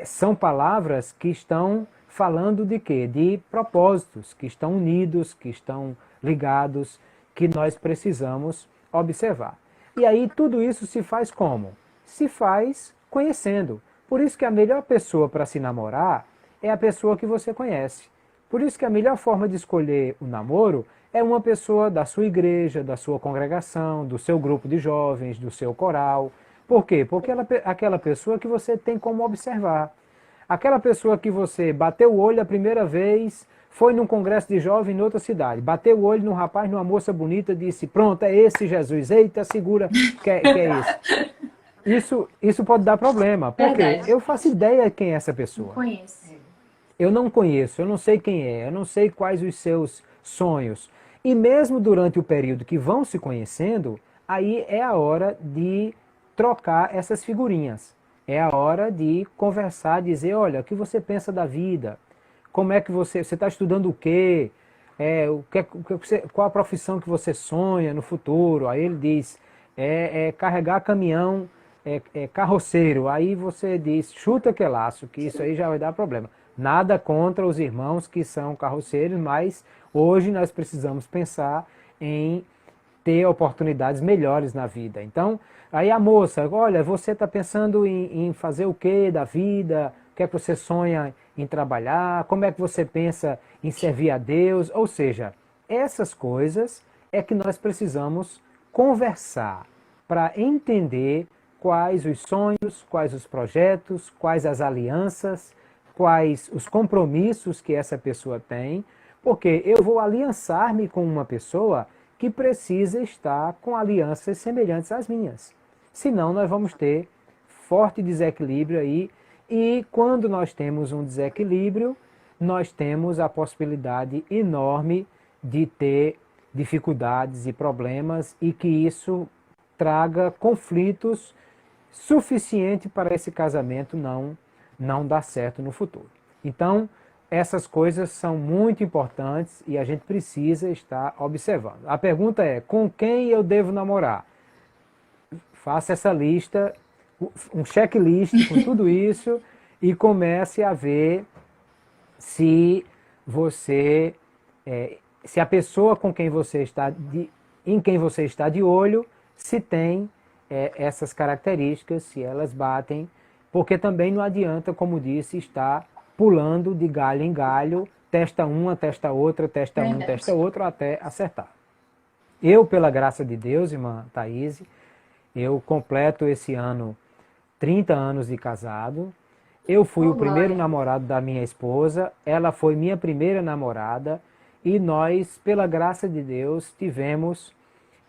são palavras que estão falando de quê? De propósitos, que estão unidos, que estão ligados, que nós precisamos observar. E aí tudo isso se faz como? Se faz conhecendo. Por isso que a melhor pessoa para se namorar é a pessoa que você conhece. Por isso que a melhor forma de escolher o namoro é uma pessoa da sua igreja, da sua congregação, do seu grupo de jovens, do seu coral. Por quê? Porque aquela pessoa que você tem como observar. Aquela pessoa que você bateu o olho a primeira vez, foi num congresso de jovem em outra cidade, bateu o olho num rapaz, numa moça bonita, disse, pronto, é esse Jesus, eita, segura, que é esse. Isso pode dar problema, porque eu faço ideia de quem é essa pessoa. Não conheço. Eu não conheço, eu não sei quem é, eu não sei quais os seus sonhos. E mesmo durante o período que vão se conhecendo, aí é a hora de trocar essas figurinhas. É a hora de conversar, dizer, olha, o que você pensa da vida? Como é que você está estudando o quê? Qual a profissão que você sonha no futuro? Aí ele diz, carregar caminhão, carroceiro. Aí você diz, chuta que laço, que isso aí já vai dar problema. Nada contra os irmãos que são carroceiros, mas hoje nós precisamos pensar em ter oportunidades melhores na vida. Então, aí a moça, olha, você está pensando em fazer o que da vida? O que é que você sonha em trabalhar? Como é que você pensa em servir a Deus? Ou seja, essas coisas é que nós precisamos conversar para entender quais os sonhos, quais os projetos, quais as alianças, quais os compromissos que essa pessoa tem, porque eu vou aliançar-me com uma pessoa que precisa estar com alianças semelhantes às minhas. Senão nós vamos ter forte desequilíbrio aí, e quando nós temos um desequilíbrio, nós temos a possibilidade enorme de ter dificuldades e problemas, e que isso traga conflitos suficiente para esse casamento não dar certo no futuro. Então, essas coisas são muito importantes e a gente precisa estar observando. A pergunta é, com quem eu devo namorar? Faça essa lista, um checklist com tudo isso e comece a ver se se a pessoa com quem você está em quem você está de olho, se tem essas características, se elas batem, porque também não adianta, como disse, estar pulando de galho em galho, testa uma, testa outra, testa um, testa outro, até acertar. Eu, pela graça de Deus, irmã Thaís, eu completo esse ano 30 anos de casado. Eu fui Oh, o primeiro glória. namorado da minha esposa, ela foi minha primeira namorada e nós, pela graça de Deus, tivemos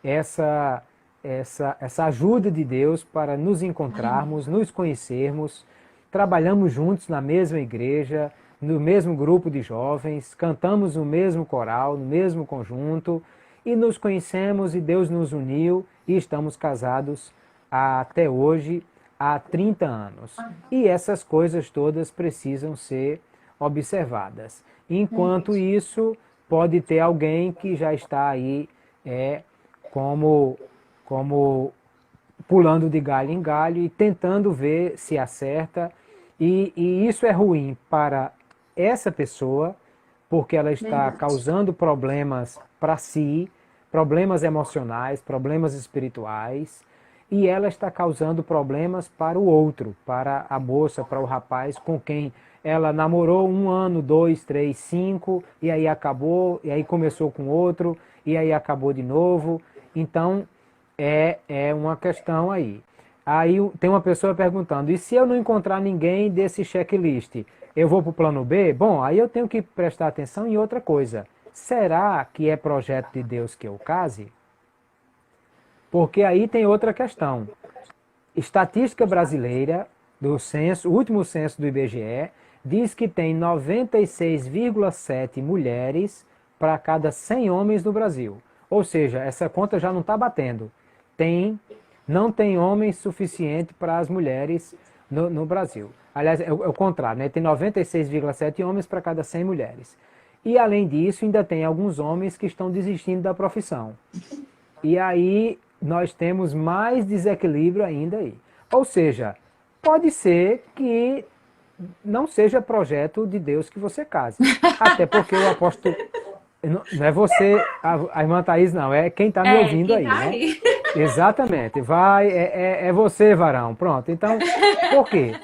essa, essa ajuda de Deus para nos encontrarmos, nos conhecermos. Trabalhamos juntos na mesma igreja, no mesmo grupo de jovens, cantamos no mesmo coral, no mesmo conjunto e nos conhecemos e Deus nos uniu e estamos casados até hoje há 30 anos. E essas coisas todas precisam ser observadas. Enquanto Entendi. isso, pode ter alguém que já está aí como, como pulando de galho em galho e tentando ver se acerta. E isso é ruim para essa pessoa, porque ela está Verdade. causando problemas para si, problemas emocionais, problemas espirituais, e ela está causando problemas para o outro, para a moça, para o rapaz com quem ela namorou 1 ano, 2, 3, 5, e aí acabou, e aí começou com outro, e aí acabou de novo. Então, é uma questão aí. Aí tem uma pessoa perguntando, e se eu não encontrar ninguém desse checklist, eu vou para o plano B? Bom, aí eu tenho que prestar atenção em outra coisa. Será que é projeto de Deus que eu case? Porque aí tem outra questão. Estatística brasileira, do censo, o último censo do IBGE, diz que tem 96,7 mulheres para cada 100 homens no Brasil. Ou seja, essa conta já não está batendo. Não tem homens suficiente para as mulheres no Brasil. Aliás, é o contrário, né? Tem 96,7 homens para cada 100 mulheres. E além disso, ainda tem alguns homens que estão desistindo da profissão. E aí nós temos mais desequilíbrio ainda aí. Ou seja, pode ser que não seja projeto de Deus que você case. Até porque o apóstolo. Não é você, a irmã Thaís, não, é quem está me É, ouvindo quem aí, tá né? aí. Exatamente, é você, varão. Pronto, então, por quê?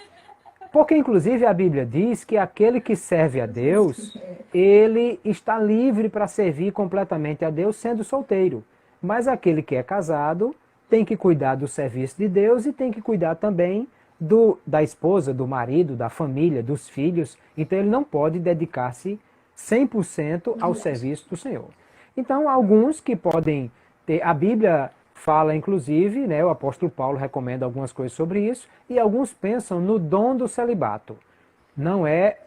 Porque, inclusive, a Bíblia diz que aquele que serve a Deus, ele está livre para servir completamente a Deus sendo solteiro. Mas aquele que é casado tem que cuidar do serviço de Deus e tem que cuidar também da esposa, do marido, da família, dos filhos. Então, ele não pode dedicar-se 100% ao serviço do Senhor. Então, alguns que podem ter. A Bíblia fala, inclusive, né, o apóstolo Paulo recomenda algumas coisas sobre isso, e alguns pensam no dom do celibato. Não é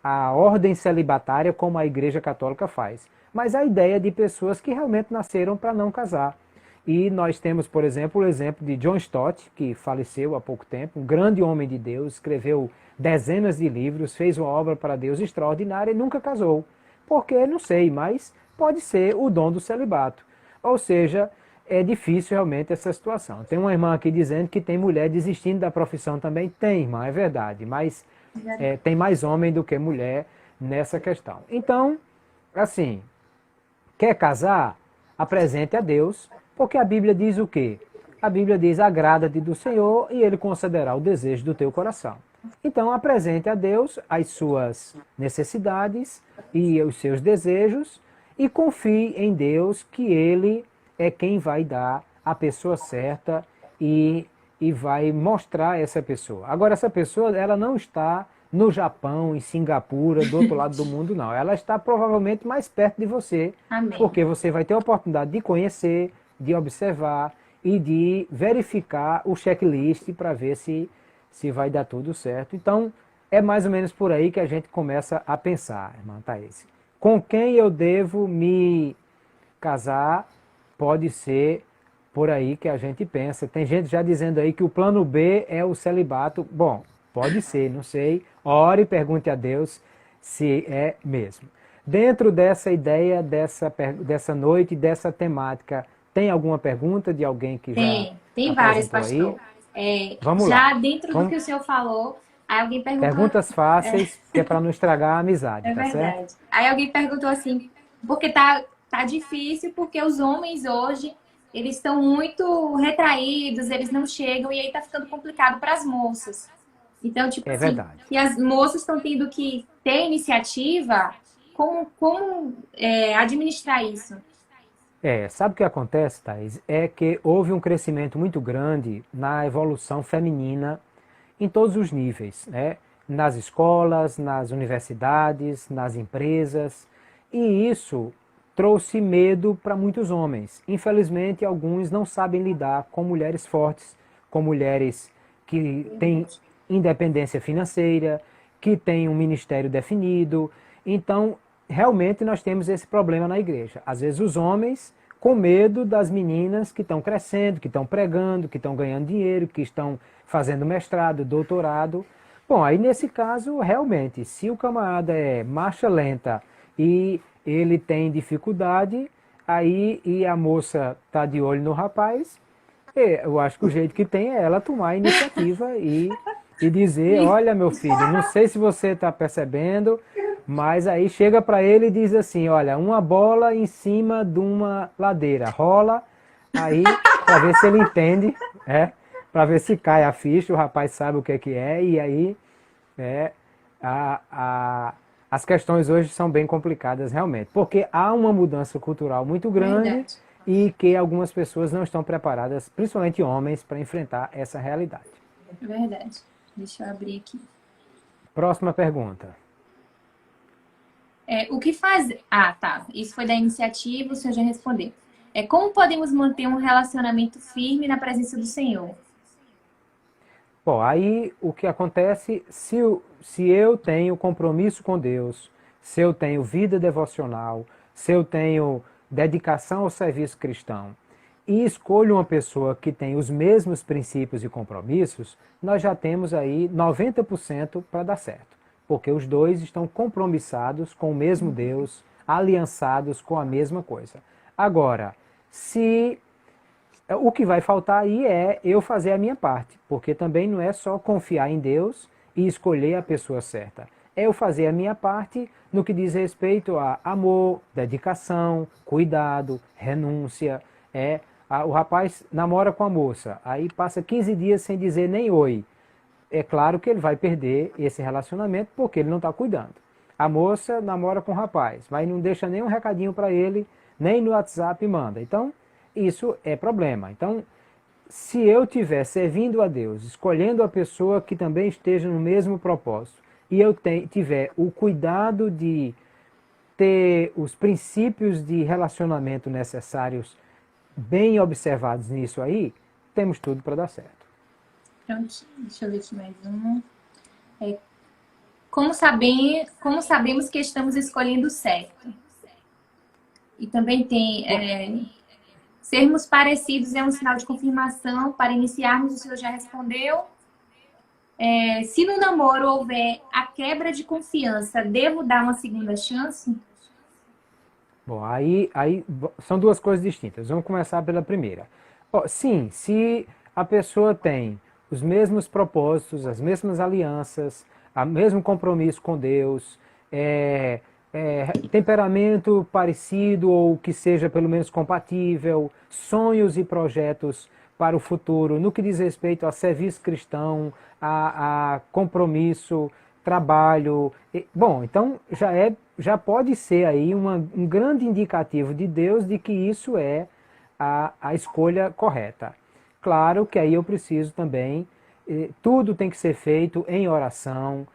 a ordem celibatária como a Igreja Católica faz, mas a ideia de pessoas que realmente nasceram para não casar. E nós temos, por exemplo, o exemplo de John Stott, que faleceu há pouco tempo, um grande homem de Deus, escreveu dezenas de livros, fez uma obra para Deus extraordinária e nunca casou. Por quê? Não sei, mas pode ser o dom do celibato. Ou seja, é difícil realmente essa situação. Tem uma irmã aqui dizendo que tem mulher desistindo da profissão também. Tem, irmã, é verdade, mas tem mais homem do que mulher nessa questão. Então, assim, quer casar? Apresente a Deus, porque a Bíblia diz o quê? A Bíblia diz, agrada-te do Senhor e Ele concederá o desejo do teu coração. Então, apresente a Deus as suas necessidades e os seus desejos e confie em Deus que Ele é quem vai dar a pessoa certa e vai mostrar essa pessoa. Agora, essa pessoa, ela não está no Japão, em Singapura, do outro lado do mundo, não. Ela está provavelmente mais perto de você, Amém. porque você vai ter a oportunidade de conhecer, de observar e de verificar o checklist para ver se vai dar tudo certo. Então, é mais ou menos por aí que a gente começa a pensar, irmã Thaís. Com quem eu devo me casar? Pode ser por aí que a gente pensa. Tem gente já dizendo aí que o plano B é o celibato. Bom, pode ser, não sei. Ore e pergunte a Deus se é mesmo. Dentro dessa ideia, dessa noite, dessa temática, tem alguma pergunta de alguém que já Tem vários, apresentou aí? pastor. É, Vamos lá. já dentro do Vamos, que o senhor falou, aí alguém perguntou. perguntas fáceis, que é para não estragar a amizade, É tá certo? verdade. Aí alguém perguntou assim, porque tá difícil, porque os homens hoje, eles estão muito retraídos, eles não chegam, e aí tá ficando complicado para as moças. Então, tipo É assim, verdade. e as moças estão tendo que ter iniciativa, como administrar isso? Sabe o que acontece, Thaís? É que houve um crescimento muito grande na evolução feminina em todos os níveis, né? Nas escolas, nas universidades, nas empresas, e isso trouxe medo para muitos homens. Infelizmente, alguns não sabem lidar com mulheres fortes, com mulheres que têm Verdade. independência financeira, que têm um ministério definido. Então, realmente nós temos esse problema na igreja. Às vezes os homens com medo das meninas que estão crescendo, que estão pregando, que estão ganhando dinheiro, que estão fazendo mestrado, doutorado. Bom, aí nesse caso, realmente, se o camarada é marcha lenta e ele tem dificuldade, aí e a moça está de olho no rapaz, eu acho que o jeito que tem é ela tomar a iniciativa e dizer, olha meu filho, não sei se você está percebendo, mas aí chega para ele e diz assim, olha, uma bola em cima de uma ladeira, rola aí para ver se ele entende, para ver se cai a ficha, o rapaz sabe o que é, e aí é, a, a, as questões hoje são bem complicadas realmente, porque há uma mudança cultural muito grande Verdade. e que algumas pessoas não estão preparadas, principalmente homens, para enfrentar essa realidade. Verdade. Deixa eu abrir aqui. Próxima pergunta. O que fazer? Ah, tá. Isso foi da iniciativa, o senhor já respondeu. Como podemos manter um relacionamento firme na presença do Senhor? Bom, aí o que acontece, se eu tenho compromisso com Deus, se eu tenho vida devocional, se eu tenho dedicação ao serviço cristão e escolho uma pessoa que tem os mesmos princípios e compromissos, nós já temos aí 90% para dar certo. Porque os dois estão compromissados com o mesmo Deus, aliançados com a mesma coisa. Agora, se o que vai faltar aí é eu fazer a minha parte, porque também não é só confiar em Deus e escolher a pessoa certa. É eu fazer a minha parte no que diz respeito a amor, dedicação, cuidado, renúncia. O rapaz namora com a moça, aí passa 15 dias sem dizer nem oi. É claro que ele vai perder esse relacionamento porque ele não está cuidando. A moça namora com o rapaz, mas não deixa nem um recadinho para ele, nem no WhatsApp manda. Então, isso é problema. Então, se eu estiver servindo a Deus, escolhendo a pessoa que também esteja no mesmo propósito, e eu tiver o cuidado de ter os princípios de relacionamento necessários bem observados nisso aí, temos tudo para dar certo. Pronto. Deixa eu ver aqui mais uma. Como sabemos que estamos escolhendo certo? E também tem sermos parecidos é um sinal de confirmação para iniciarmos, o senhor já respondeu. Se no namoro houver a quebra de confiança, devo dar uma segunda chance? Bom, aí são duas coisas distintas. Vamos começar pela primeira. Sim, se a pessoa tem os mesmos propósitos, as mesmas alianças, o mesmo compromisso com Deus, temperamento parecido ou que seja pelo menos compatível, sonhos e projetos para o futuro, no que diz respeito a serviço cristão, a compromisso, trabalho. Bom, então já pode ser aí um grande indicativo de Deus de que isso é a escolha correta. Claro que aí eu preciso também, tudo tem que ser feito em oração,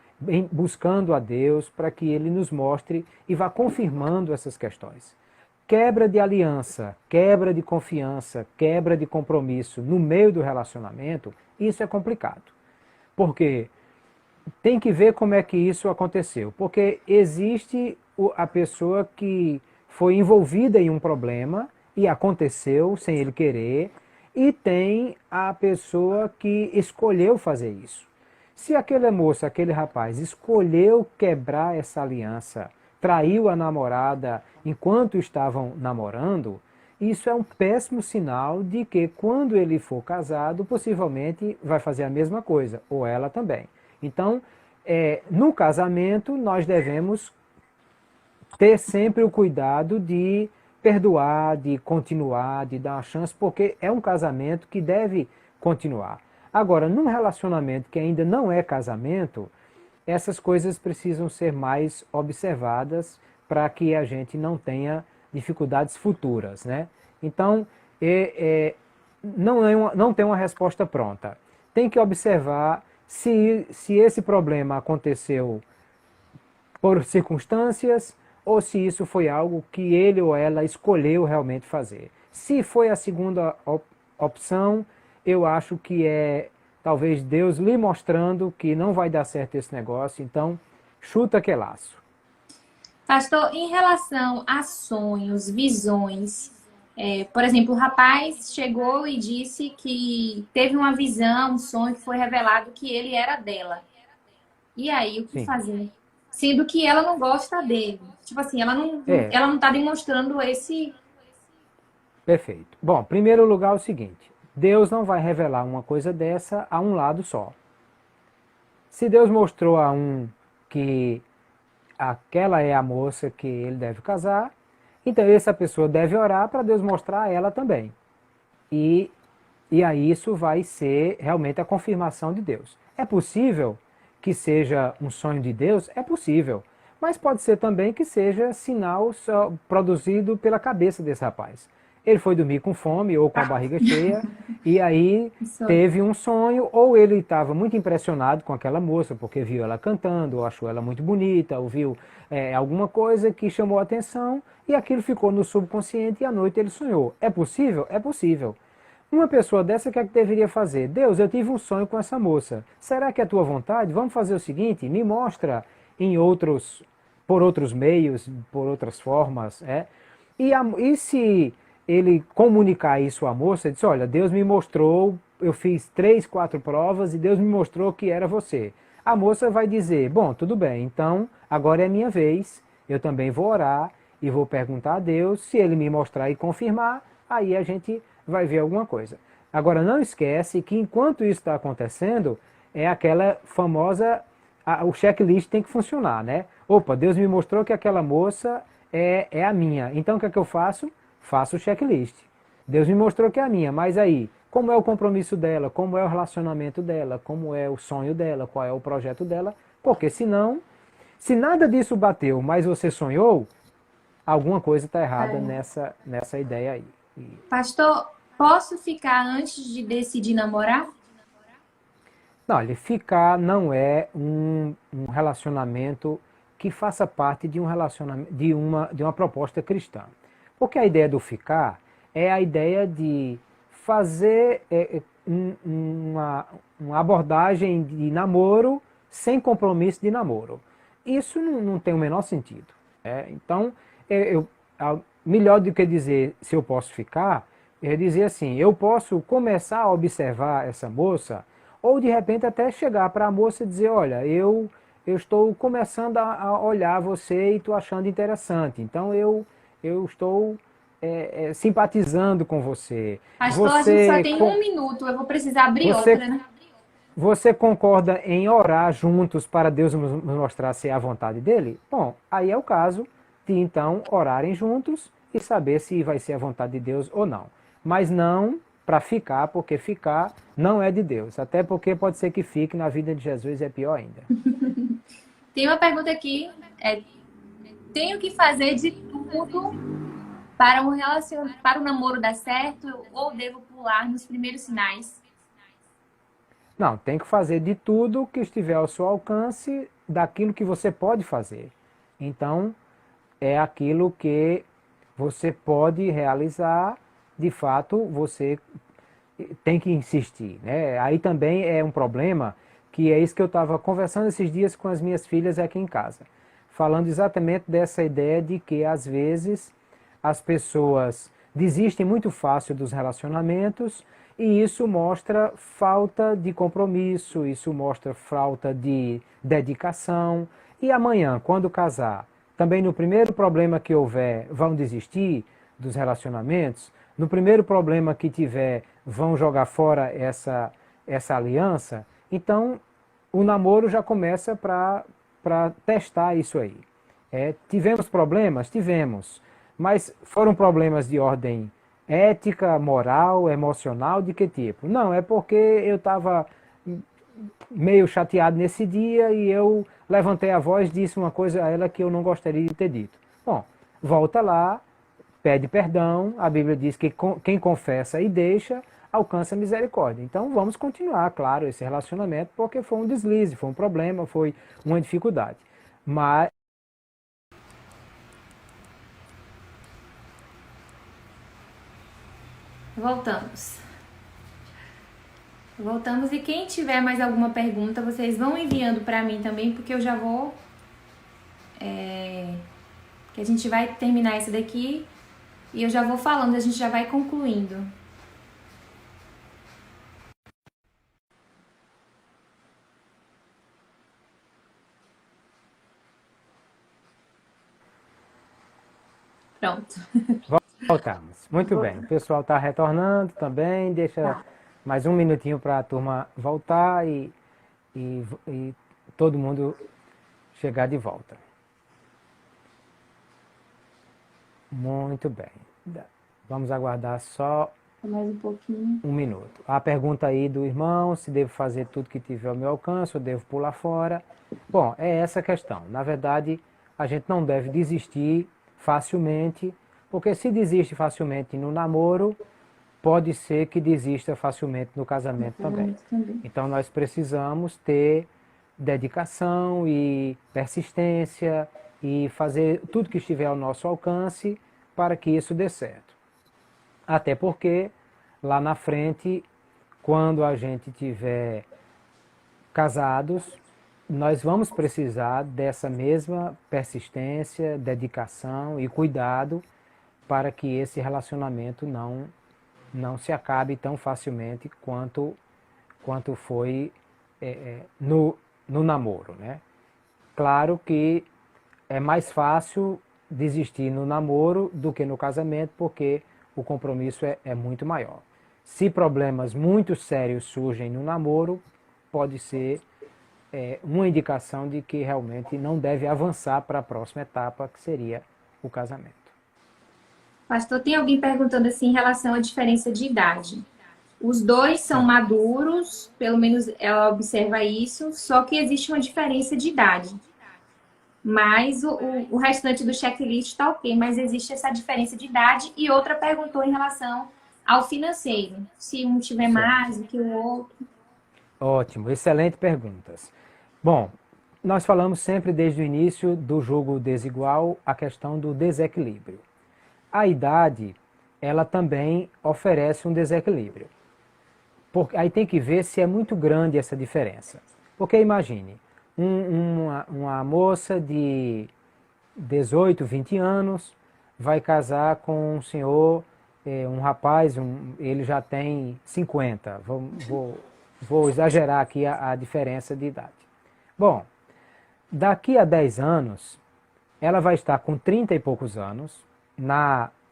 buscando a Deus para que Ele nos mostre e vá confirmando essas questões. Quebra de aliança, quebra de confiança, quebra de compromisso no meio do relacionamento, isso é complicado. Porque tem que ver como é que isso aconteceu. Porque existe a pessoa que foi envolvida em um problema e aconteceu sem ele querer, e tem a pessoa que escolheu fazer isso. Se aquele moço, aquele rapaz escolheu quebrar essa aliança, traiu a namorada enquanto estavam namorando, isso é um péssimo sinal de que quando ele for casado, possivelmente vai fazer a mesma coisa, ou ela também. Então, no casamento, nós devemos ter sempre o cuidado de perdoar, de continuar, de dar uma chance, porque é um casamento que deve continuar. Agora, num relacionamento que ainda não é casamento, essas coisas precisam ser mais observadas para que a gente não tenha dificuldades futuras, né? Então, não tem uma resposta pronta. Tem que observar se esse problema aconteceu por circunstâncias ou se isso foi algo que ele ou ela escolheu realmente fazer. Se foi a segunda opção, eu acho que é talvez Deus lhe mostrando que não vai dar certo esse negócio, então chuta que laço. Pastor, em relação a sonhos, visões, por exemplo, o rapaz chegou e disse que teve uma visão, um sonho que foi revelado que ele era dela. E aí, o que Sim. fazer? Sendo que ela não gosta dele. Tipo assim, É, ela não tá demonstrando esse. perfeito. Bom, primeiro lugar é o seguinte, Deus não vai revelar uma coisa dessa a um lado só. Se Deus mostrou a um que aquela é a moça que ele deve casar, então essa pessoa deve orar para Deus mostrar a ela também. E, e aí isso vai ser realmente a confirmação de Deus. É possível que seja um sonho de Deus? É possível. Mas pode ser também que seja sinal só produzido pela cabeça desse rapaz. Ele foi dormir com fome ou com a barriga cheia e aí teve um sonho, ou ele estava muito impressionado com aquela moça porque viu ela cantando, ou achou ela muito bonita, ou viu alguma coisa que chamou a atenção e aquilo ficou no subconsciente e à noite ele sonhou. É possível? É possível. Uma pessoa dessa, o que é que deveria fazer? Deus, eu tive um sonho com essa moça. Será que é a tua vontade? Vamos fazer o seguinte, me mostra por outros meios, por outras formas. E se ele comunicar isso à moça, disse, olha, Deus me mostrou, eu fiz 3, 4 provas e Deus me mostrou que era você. A moça vai dizer, bom, tudo bem, então agora é minha vez, eu também vou orar e vou perguntar a Deus, se ele me mostrar e confirmar, aí a gente vai ver alguma coisa. Agora não esquece que enquanto isso está acontecendo, é aquela famosa, o checklist tem que funcionar, né? Opa, Deus me mostrou que aquela moça é a minha, então o que é que eu faço? Faço o checklist. Deus me mostrou que é a minha, mas aí, como é o compromisso dela, como é o relacionamento dela, como é o sonho dela, qual é o projeto dela, porque senão, se nada disso bateu, mas você sonhou, alguma coisa está errada nessa ideia aí. Pastor, posso ficar antes de decidir namorar? Não, olha, ficar não é um relacionamento que faça parte de um relacionamento, de uma proposta cristã. Porque a ideia do ficar é a ideia de fazer uma abordagem de namoro sem compromisso de namoro. Isso não tem o menor sentido. Então, melhor do que dizer se eu posso ficar, é dizer assim, eu posso começar a observar essa moça, ou de repente até chegar para a moça e dizer, olha, eu estou começando a olhar você e estou achando interessante, então eu estou simpatizando com você. Pastor, a gente só tem um minuto, eu vou precisar abrir outra, né? Você concorda em orar juntos para Deus nos mostrar se é a vontade dele? Bom, aí é o caso de então orarem juntos e saber se vai ser a vontade de Deus ou não. Mas não para ficar, porque ficar não é de Deus. Até porque pode ser que fique na vida de Jesus, é pior ainda. Tem uma pergunta aqui. Tenho que fazer de tudo para para o namoro dar certo ou devo pular nos primeiros sinais? Não, tem que fazer de tudo que estiver ao seu alcance daquilo que você pode fazer. Então, é aquilo que você pode realizar, de fato, você tem que insistir, né? Aí também é um problema, que é isso que eu estava conversando esses dias com as minhas filhas aqui em casa, falando exatamente dessa ideia de que, às vezes, as pessoas desistem muito fácil dos relacionamentos e isso mostra falta de compromisso, isso mostra falta de dedicação. E amanhã, quando casar, também no primeiro problema que houver, vão desistir dos relacionamentos, no primeiro problema que tiver, vão jogar fora essa aliança. Então, o namoro já começa para testar isso aí. Tivemos problemas? Tivemos. Mas foram problemas de ordem ética, moral, emocional, de que tipo? Não, é porque eu estava meio chateado nesse dia e eu levantei a voz e disse uma coisa a ela que eu não gostaria de ter dito. Bom, volta lá, pede perdão, a Bíblia diz que quem confessa e deixa, alcança misericórdia. Então vamos continuar, claro, esse relacionamento, porque foi um deslize, foi um problema, foi uma dificuldade. Mas voltamos. Voltamos e quem tiver mais alguma pergunta, vocês vão enviando para mim também, porque eu já vou... que a gente vai terminar essa daqui e eu já vou falando, a gente já vai concluindo. Pronto. voltamos. Muito bem. O pessoal está retornando também. Deixa mais um minutinho para a turma voltar e todo mundo chegar de volta. Muito bem. Vamos aguardar só Mais um pouquinho. um minuto. A pergunta aí do irmão, se devo fazer tudo que tiver ao meu alcance ou devo pular fora. Bom, é essa a questão. Na verdade, a gente não deve desistir facilmente, porque se desiste facilmente no namoro, pode ser que desista facilmente no casamento também. Então nós precisamos ter dedicação e persistência e fazer tudo que estiver ao nosso alcance para que isso dê certo. Até porque lá na frente, quando a gente tiver casados, nós vamos precisar dessa mesma persistência, dedicação e cuidado para que esse relacionamento não se acabe tão facilmente quanto foi no namoro, né? Claro que é mais fácil desistir no namoro do que no casamento, porque o compromisso é muito maior. Se problemas muito sérios surgem no namoro, pode ser uma indicação de que realmente não deve avançar para a próxima etapa, que seria o casamento. Pastor, tem alguém perguntando assim em relação à diferença de idade. Os dois são maduros, pelo menos ela observa isso, só que existe uma diferença de idade. Mas o restante do checklist está ok, mas existe essa diferença de idade. E outra perguntou em relação ao financeiro, se um tiver mais do que o outro. Ótimo, excelente perguntas. Bom, nós falamos sempre desde o início do jogo desigual a questão do desequilíbrio. A idade, ela também oferece um desequilíbrio. Aí tem que ver se é muito grande essa diferença. Porque imagine, uma moça de 18, 20 anos vai casar com um senhor, um rapaz, ele já tem 50. Vou exagerar aqui a diferença de idade. Bom, daqui a 10 anos, ela vai estar com 30 e poucos anos,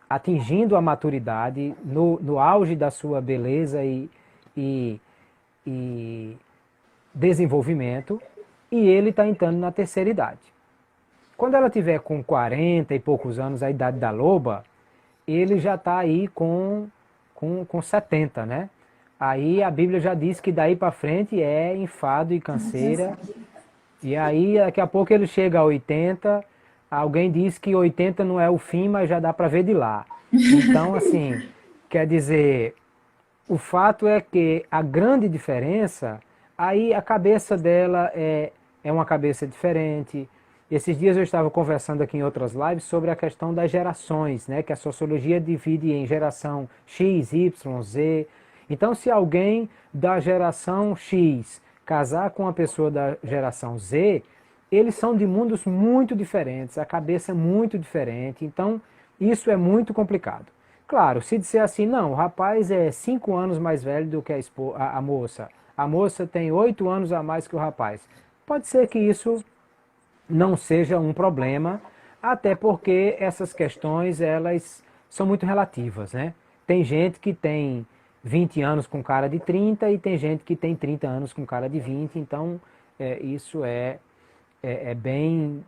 atingindo a maturidade, no auge da sua beleza e desenvolvimento, e ele está entrando na terceira idade. Quando ela tiver com 40 e poucos anos, a idade da loba, ele já está aí com 70, né? Aí a Bíblia já diz que daí para frente é enfado e canseira. E aí daqui a pouco ele chega a 80, alguém diz que 80 não é o fim, mas já dá para ver de lá. Então, assim, quer dizer, o fato é que a grande diferença, aí a cabeça dela é uma cabeça diferente. Esses dias eu estava conversando aqui em outras lives sobre a questão das gerações, né? Que a sociologia divide em geração X, Y, Z. Então, se alguém da geração X casar com uma pessoa da geração Z, eles são de mundos muito diferentes, a cabeça é muito diferente, então isso é muito complicado. Claro, se disser assim, não, o rapaz é 5 anos mais velho do que a moça tem 8 anos a mais que o rapaz, pode ser que isso não seja um problema, até porque essas questões, elas são muito relativas, né? Tem gente que tem 20 anos com cara de 30 e tem gente que tem 30 anos com cara de 20, então isso é bem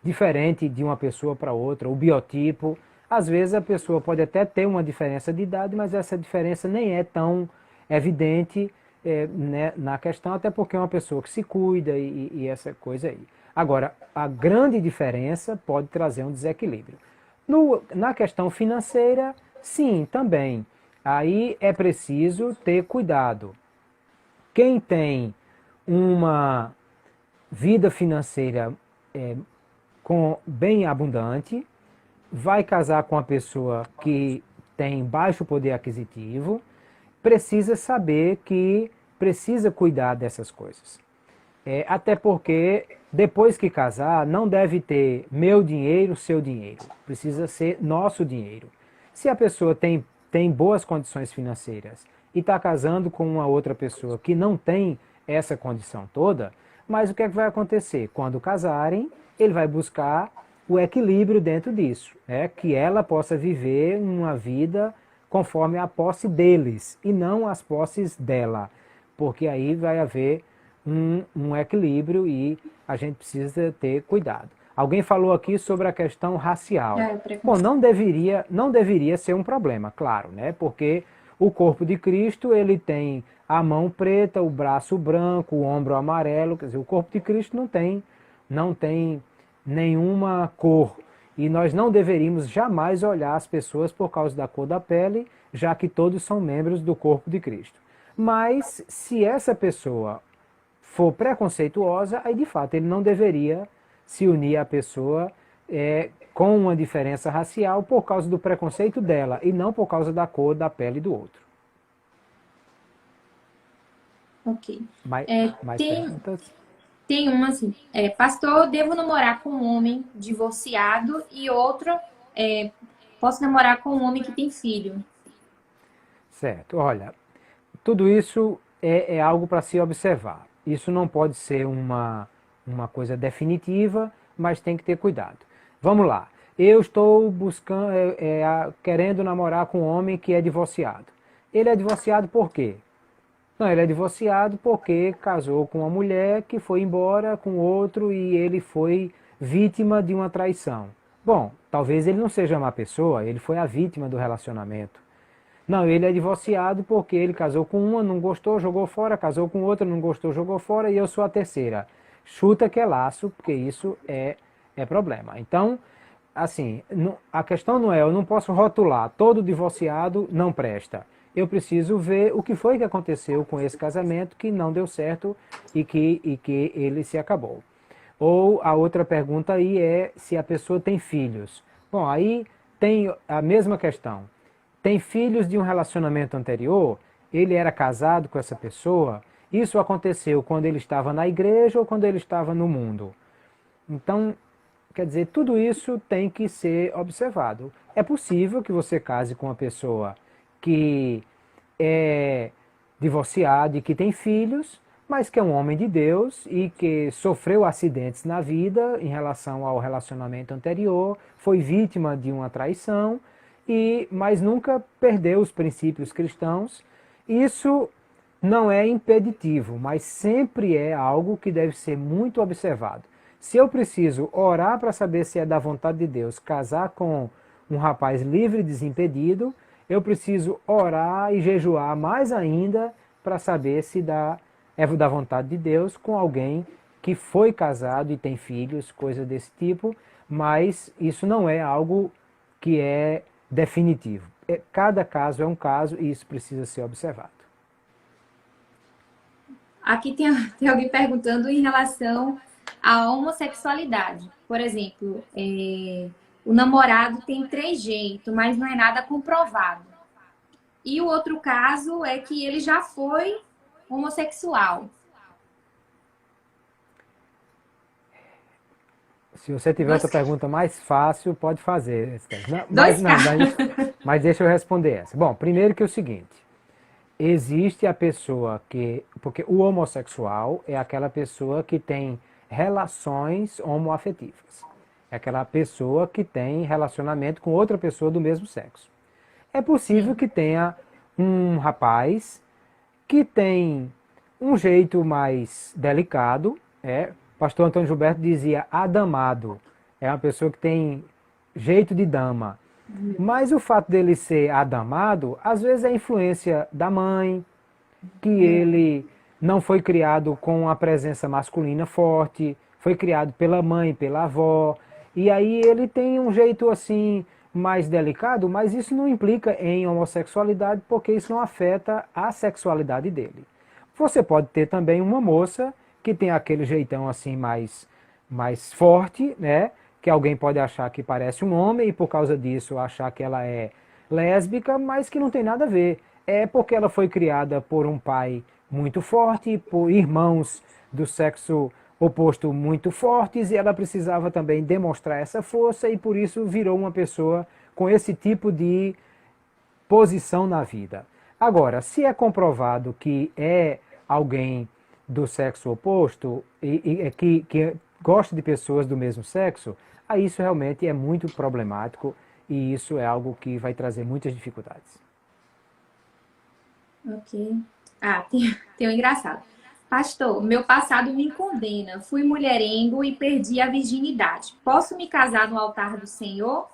diferente de uma pessoa para outra. O biotipo, às vezes a pessoa pode até ter uma diferença de idade, mas essa diferença nem é tão evidente né, na questão, até porque é uma pessoa que se cuida e essa coisa aí. Agora, a grande diferença pode trazer um desequilíbrio. Na questão financeira, sim, também. Aí é preciso ter cuidado. Quem tem uma vida financeira bem abundante, vai casar com uma pessoa que tem baixo poder aquisitivo, precisa saber que precisa cuidar dessas coisas. Até porque, depois que casar, não deve ter meu dinheiro, seu dinheiro. Precisa ser nosso dinheiro. Se a pessoa tem boas condições financeiras e está casando com uma outra pessoa que não tem essa condição toda, mas o que é que vai acontecer? Quando casarem, ele vai buscar o equilíbrio dentro disso, que ela possa viver uma vida conforme a posse deles e não as posses dela, porque aí vai haver um equilíbrio e a gente precisa ter cuidado. Alguém falou aqui sobre a questão racial. Bom, não deveria ser um problema, claro, né? Porque o corpo de Cristo, ele tem a mão preta, o braço branco, o ombro amarelo, quer dizer, o corpo de Cristo não tem nenhuma cor. E nós não deveríamos jamais olhar as pessoas por causa da cor da pele, já que todos são membros do corpo de Cristo. Mas se essa pessoa for preconceituosa, aí de fato ele não deveria se unir à pessoa com uma diferença racial por causa do preconceito dela e não por causa da cor da pele do outro. Ok. Mais perguntas? Tem uma assim, pastor, devo namorar com um homem divorciado e outro, posso namorar com um homem que tem filho? Certo, olha, tudo isso é algo para se observar. Isso não pode ser uma coisa definitiva, mas tem que ter cuidado. Vamos lá, eu estou buscando, querendo namorar com um homem que é divorciado. Ele é divorciado por quê? Não, ele é divorciado porque casou com uma mulher que foi embora com outro e ele foi vítima de uma traição. Bom, talvez ele não seja má pessoa, ele foi a vítima do relacionamento. Não, ele é divorciado porque ele casou com uma, não gostou, jogou fora, casou com outra, não gostou, jogou fora e eu sou a terceira. Chuta que é laço, porque isso é problema. Então, assim, a questão não é, eu não posso rotular, todo divorciado não presta. Eu preciso ver o que foi que aconteceu com esse casamento que não deu certo e que ele se acabou. Ou a outra pergunta aí é se a pessoa tem filhos. Bom, aí tem a mesma questão. Tem filhos de um relacionamento anterior? Ele era casado com essa pessoa? Isso aconteceu quando ele estava na igreja ou quando ele estava no mundo? Então, quer dizer, tudo isso tem que ser observado. É possível que você case com uma pessoa que é divorciado e que tem filhos, mas que é um homem de Deus e que sofreu acidentes na vida em relação ao relacionamento anterior, foi vítima de uma traição, mas nunca perdeu os princípios cristãos. Isso não é impeditivo, mas sempre é algo que deve ser muito observado. Se eu preciso orar para saber se é da vontade de Deus casar com um rapaz livre e desimpedido, eu preciso orar e jejuar mais ainda para saber se é da vontade de Deus com alguém que foi casado e tem filhos, coisa desse tipo, mas isso não é algo que é definitivo. Cada caso é um caso e isso precisa ser observado. Aqui tem alguém perguntando em relação à homossexualidade. Por exemplo, o namorado tem trejeito, mas não é nada comprovado. E o outro caso é que ele já foi homossexual. Se você tiver outra pergunta mais fácil, pode fazer. Não, mas deixa eu responder essa. Bom, primeiro que é o seguinte. Existe a pessoa que... Porque o homossexual é aquela pessoa que tem relações homoafetivas. É aquela pessoa que tem relacionamento com outra pessoa do mesmo sexo. É possível que tenha um rapaz que tem um jeito mais delicado. Pastor Antônio Gilberto dizia adamado. É uma pessoa que tem jeito de dama. Mas o fato dele ser adamado, às vezes é influência da mãe, que ele não foi criado com a presença masculina forte, foi criado pela mãe, pela avó, e aí ele tem um jeito assim mais delicado, mas isso não implica em homossexualidade, porque isso não afeta a sexualidade dele. Você pode ter também uma moça que tem aquele jeitão assim mais forte, né? Que alguém pode achar que parece um homem e por causa disso achar que ela é lésbica, mas que não tem nada a ver. É porque ela foi criada por um pai muito forte, por irmãos do sexo oposto muito fortes, e ela precisava também demonstrar essa força e por isso virou uma pessoa com esse tipo de posição na vida. Agora, se é comprovado que é alguém do sexo oposto e que gosta de pessoas do mesmo sexo, aí isso realmente é muito problemático e isso é algo que vai trazer muitas dificuldades. Ok. Ah, tem um engraçado. Pastor, meu passado me condena. Fui mulherengo e perdi a virginidade. Posso me casar no altar do Senhor?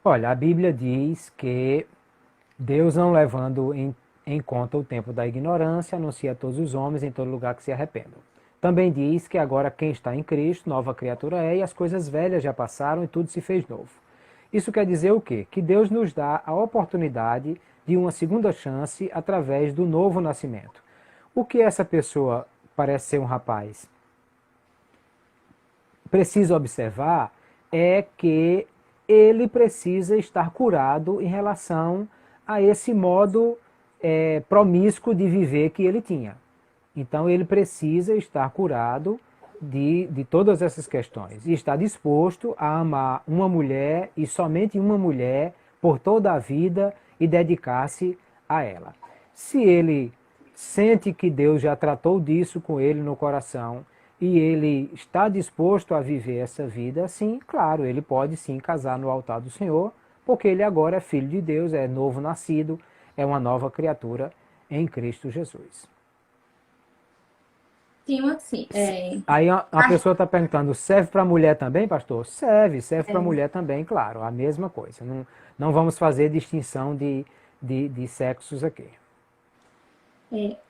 Olha, a Bíblia diz que Deus, não levando em conta o tempo da ignorância, anuncia a todos os homens em todo lugar que se arrependam. Também diz que agora quem está em Cristo, nova criatura é, e as coisas velhas já passaram e tudo se fez novo. Isso quer dizer o quê? Que Deus nos dá a oportunidade de uma segunda chance através do novo nascimento. O que essa pessoa, parece ser um rapaz, precisa observar é que ele precisa estar curado em relação a esse modo promíscuo de viver que ele tinha. Então ele precisa estar curado de todas essas questões e estar disposto a amar uma mulher e somente uma mulher por toda a vida e dedicar-se a ela. Se ele sente que Deus já tratou disso com ele no coração e ele está disposto a viver essa vida, sim, claro, ele pode sim casar no altar do Senhor, porque ele agora é filho de Deus, é novo nascido, é uma nova criatura em Cristo Jesus. Sim, assim. Aí a pessoa está perguntando, serve para mulher também, pastor? Serve para mulher também, claro, a mesma coisa. Não vamos fazer distinção de sexos aqui.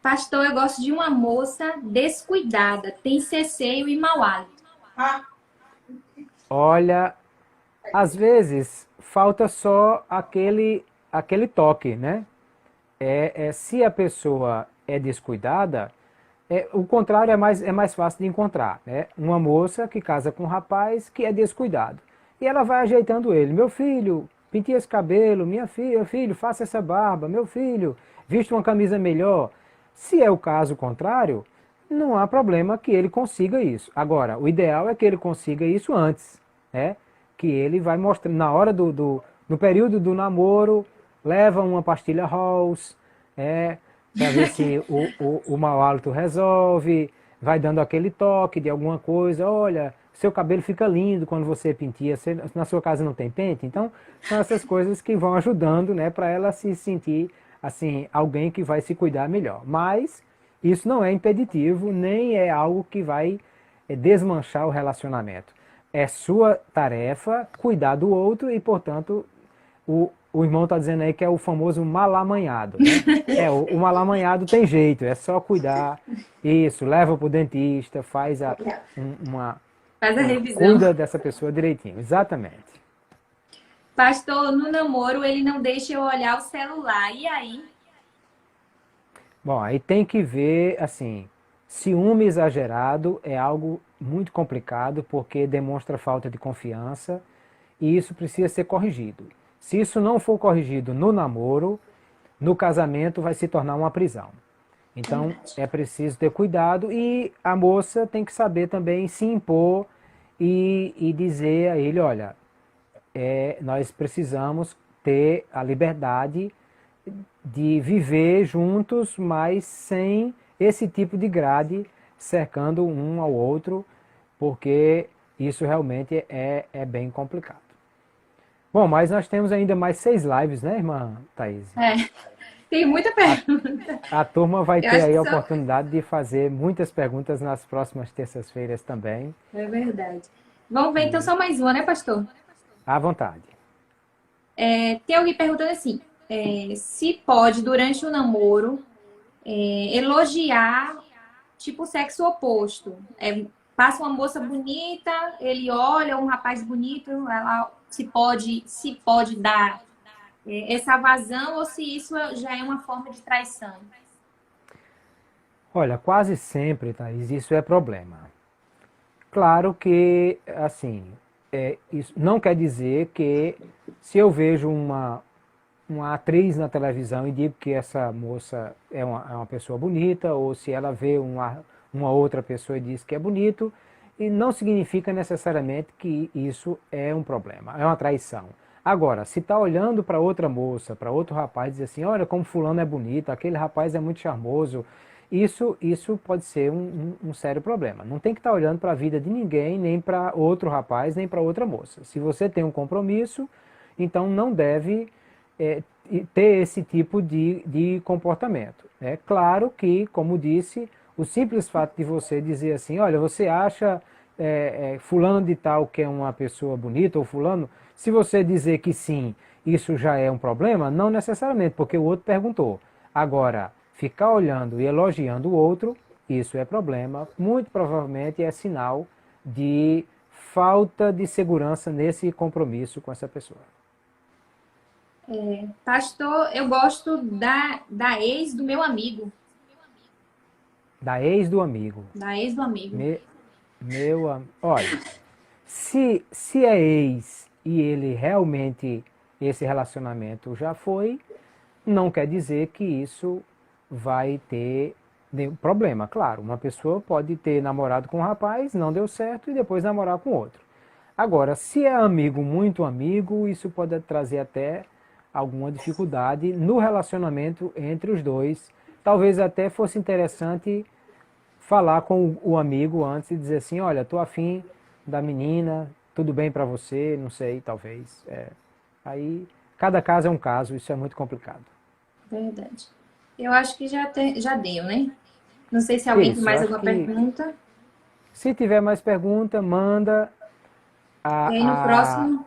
Pastor, eu gosto de uma moça descuidada, tem ceceio e mau hálito. Olha, às vezes falta só aquele toque, né? Se a pessoa é descuidada, o contrário é mais fácil de encontrar, né? Uma moça que casa com um rapaz que é descuidado. E ela vai ajeitando ele. Meu filho, pinte esse cabelo. Minha filha, filho, faça essa barba. Meu filho, viste uma camisa melhor. Se é o caso contrário, não há problema que ele consiga isso. Agora, o ideal é que ele consiga isso antes, né? Que ele vai mostrando, na hora no período do namoro, leva uma pastilha Halls, para ver se o mau hálito resolve, vai dando aquele toque de alguma coisa, olha, seu cabelo fica lindo quando você penteia, na sua casa não tem pente, então são essas coisas que vão ajudando, né, para ela se sentir assim, alguém que vai se cuidar melhor. Mas isso não é impeditivo, nem é algo que vai desmanchar o relacionamento. É sua tarefa cuidar do outro e, portanto, o irmão está dizendo aí que é o famoso malamanhado, né? O malamanhado tem jeito, é só cuidar. Isso, leva para o dentista, faz Faz a revisão. cuida dessa pessoa direitinho, exatamente. Pastor, no namoro ele não deixa eu olhar o celular. E aí? Bom, aí tem que ver, assim, ciúme exagerado é algo muito complicado porque demonstra falta de confiança e isso precisa ser corrigido. Se isso não for corrigido no namoro, no casamento vai se tornar uma prisão. Então é preciso ter cuidado e a moça tem que saber também se impor e dizer a ele, olha, nós precisamos ter a liberdade de viver juntos, mas sem esse tipo de grade cercando um ao outro, porque isso realmente é bem complicado. Bom, mas nós temos ainda mais 6 lives, né, irmã Thaís? Tem muita pergunta. A turma vai Eu ter acho aí que a só... oportunidade de fazer muitas perguntas nas próximas terças-feiras também. É verdade. Vamos ver então só mais uma, né, pastor? À vontade. Tem alguém perguntando assim, se pode, durante o namoro, elogiar, tipo, o sexo oposto. Passa uma moça bonita, ele olha um rapaz bonito, ela se pode dar essa vazão ou se isso já é uma forma de traição. Olha, quase sempre, Thaís, isso é problema. Claro que, assim, isso não quer dizer que se eu vejo uma atriz na televisão e digo que essa moça é uma pessoa bonita, ou se ela vê uma outra pessoa e diz que é bonito, e não significa necessariamente que isso é um problema, é uma traição. Agora, se está olhando para outra moça, para outro rapaz, e diz assim, olha como fulano é bonito, aquele rapaz é muito charmoso, isso pode ser um sério problema. Não tem que estar olhando para a vida de ninguém, nem para outro rapaz, nem para outra moça. Se você tem um compromisso, então não deve é, ter esse tipo de comportamento. É claro que, como disse, o simples fato de você dizer assim, olha, você acha fulano de tal que é uma pessoa bonita, ou fulano, se você dizer que sim, isso já é um problema? Não necessariamente, porque o outro perguntou. Agora, ficar olhando e elogiando o outro, isso é problema, muito provavelmente é sinal de falta de segurança nesse compromisso com essa pessoa. Pastor, eu gosto da ex do meu amigo. Da ex do amigo. Da ex do amigo. Olha, se é ex e ele realmente, esse relacionamento já foi, não quer dizer que isso vai ter nenhum problema. Claro, uma pessoa pode ter namorado com um rapaz, não deu certo, e depois namorar com outro. Agora, se é amigo, muito amigo, isso pode trazer até alguma dificuldade no relacionamento entre os dois. Talvez até fosse interessante falar com o amigo antes e dizer assim, olha, tô afim da menina, tudo bem para você, não sei, talvez. Aí, cada caso é um caso, isso é muito complicado. Verdade. Eu acho que já deu, né? Não sei se alguém tem Isso, eu mais acho alguma que pergunta. se tiver mais pergunta, manda. E aí no A, a... próximo.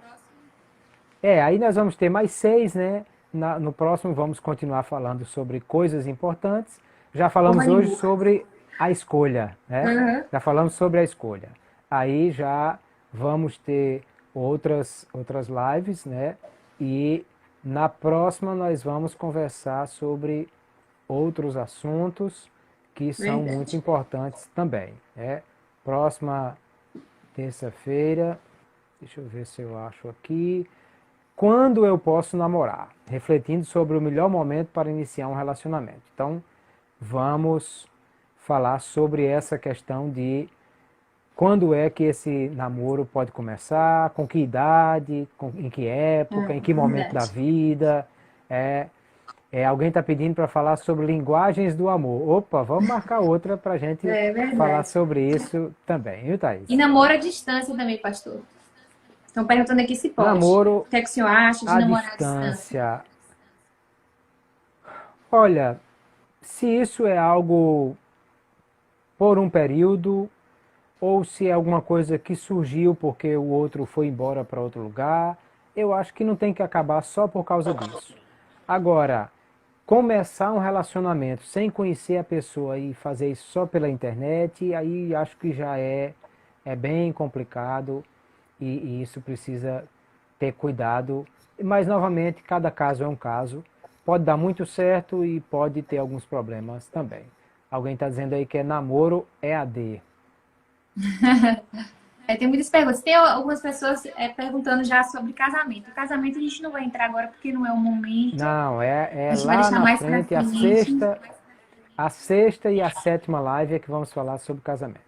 Aí nós vamos ter mais 6, né? No próximo vamos continuar falando sobre coisas importantes. Já O falamos hoje honeymoon. sobre a escolha, né? Uhum. Já falamos sobre a escolha. Aí já vamos ter outras lives, né? E na próxima nós vamos conversar sobre outros assuntos que são muito Verdade. importantes também, né? Próxima terça-feira, deixa eu ver se eu acho aqui. Quando eu posso namorar? Refletindo sobre o melhor momento para iniciar um relacionamento. Então, vamos falar sobre essa questão de quando é que esse namoro pode começar, com que idade, em que época, em que momento da Verdade. vida. É, alguém está pedindo para falar sobre linguagens do amor. Opa, vamos marcar outra para a gente É falar verdade. sobre isso também, viu, E Thaís? namoro à distância também, pastor. Estão perguntando aqui se pode. Namoro O que é que o senhor acha de à namorar à distância? distância. Olha, se isso é algo por um período, ou se é alguma coisa que surgiu porque o outro foi embora para outro lugar, eu acho que não tem que acabar só por causa disso. Agora, começar um relacionamento sem conhecer a pessoa e fazer isso só pela internet, aí acho que já é bem complicado e isso precisa ter cuidado. Mas, novamente, cada caso é um caso. Pode dar muito certo e pode ter alguns problemas também. Alguém está dizendo aí que é namoro EAD. Tem muitas perguntas. Tem algumas pessoas perguntando já sobre casamento. O casamento a gente não vai entrar agora porque não é o momento. Não, A é gente vai lá deixar na mais pra frente, frente. a sexta e a sétima live é que vamos falar sobre casamento.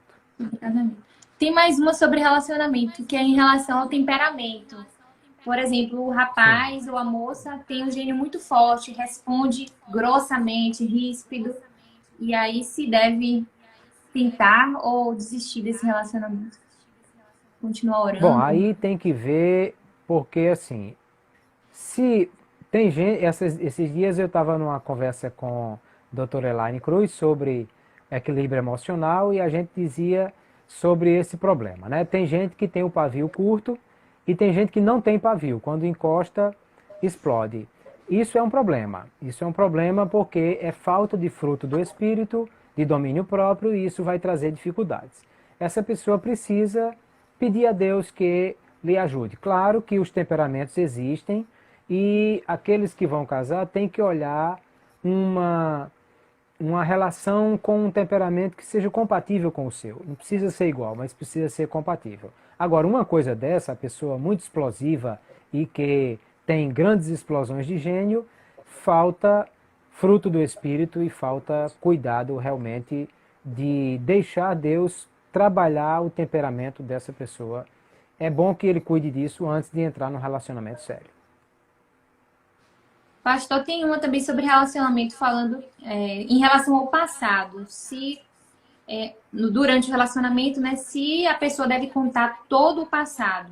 Casamento. Tem mais uma sobre relacionamento, que é em relação ao temperamento. Por exemplo, o Sim. rapaz ou a moça tem um gênio muito forte, responde grossamente, ríspido, e aí se deve tentar ou desistir desse relacionamento. Continuar Bom, orando. aí tem que ver, porque assim, se tem gente, esses dias eu estava numa conversa com a doutora Elaine Cruz sobre equilíbrio emocional e a gente dizia sobre esse problema, né? Tem gente que tem o pavio curto e tem gente que não tem pavio. Quando encosta, explode. Isso é um problema. Isso é um problema porque é falta de fruto do espírito, de domínio próprio, e isso vai trazer dificuldades. Essa pessoa precisa pedir a Deus que lhe ajude. Claro que os temperamentos existem e aqueles que vão casar têm que olhar uma relação com um temperamento que seja compatível com o seu. Não precisa ser igual, mas precisa ser compatível. Agora, uma coisa dessa, a pessoa muito explosiva e que tem grandes explosões de gênio, falta fruto do Espírito e falta cuidado realmente de deixar Deus trabalhar o temperamento dessa pessoa. É bom que ele cuide disso antes de entrar num relacionamento sério. Pastor, tem uma também sobre relacionamento, falando em relação ao passado. Se durante o relacionamento, né, se a pessoa deve contar todo o passado.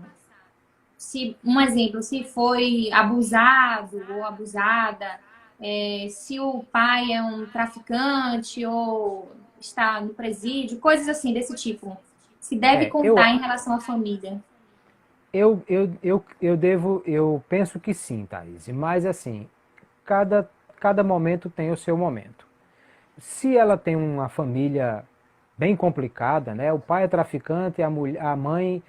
Se, um exemplo, se foi abusado ou abusada, se o pai é um traficante ou está no presídio, coisas assim desse tipo. Se deve contar em relação à família. Eu penso que sim, Thaís, mas assim, cada momento tem o seu momento. Se ela tem uma família bem complicada, né? O pai é traficante, a mãe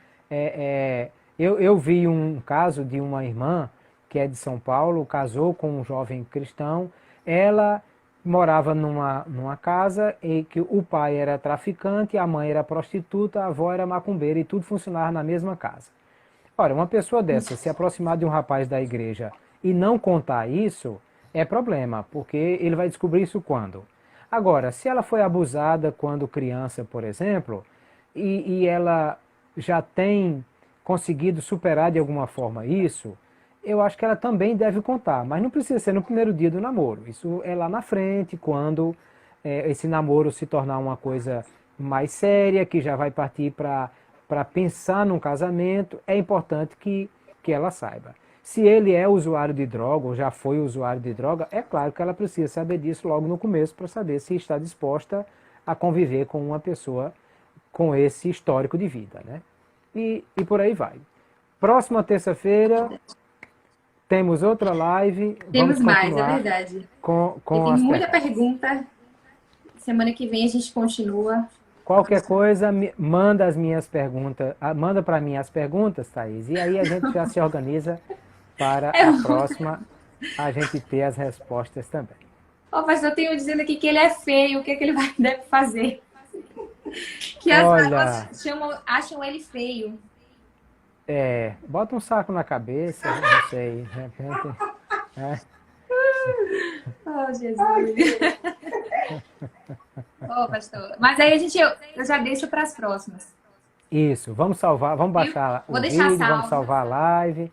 eu vi um caso de uma irmã que é de São Paulo, casou com um jovem cristão, ela morava numa casa em que o pai era traficante, a mãe era prostituta, a avó era macumbeira e tudo funcionava na mesma casa. Ora, uma pessoa dessa se aproximar de um rapaz da igreja e não contar isso, é problema, porque ele vai descobrir isso quando? Agora, se ela foi abusada quando criança, por exemplo, e ela já tem conseguido superar de alguma forma isso, eu acho que ela também deve contar, mas não precisa ser no primeiro dia do namoro. Isso é lá na frente, quando esse namoro se tornar uma coisa mais séria, que já vai partir para pensar num casamento, é importante que ela saiba. Se ele é usuário de droga, ou já foi usuário de droga, é claro que ela precisa saber disso logo no começo para saber se está disposta a conviver com uma pessoa com esse histórico de vida, né? E por aí vai. Próxima terça-feira temos outra live. Temos mais, é verdade. Com tem muita pergunta. Semana que vem a gente continua. Qualquer coisa, manda as minhas perguntas, manda para mim as perguntas, Thaís, e aí a gente já se organiza para a próxima a gente ter as respostas também. Pastor, eu tenho dizendo aqui que ele é feio, o que é que ele deve fazer? Que Olha, as pessoas acham ele feio. Bota um saco na cabeça, não sei, de repente. Oh, Jesus. Pastor. Mas aí eu já deixo para as próximas. Isso, vamos salvar, vamos baixar o vídeo, vamos salvar a live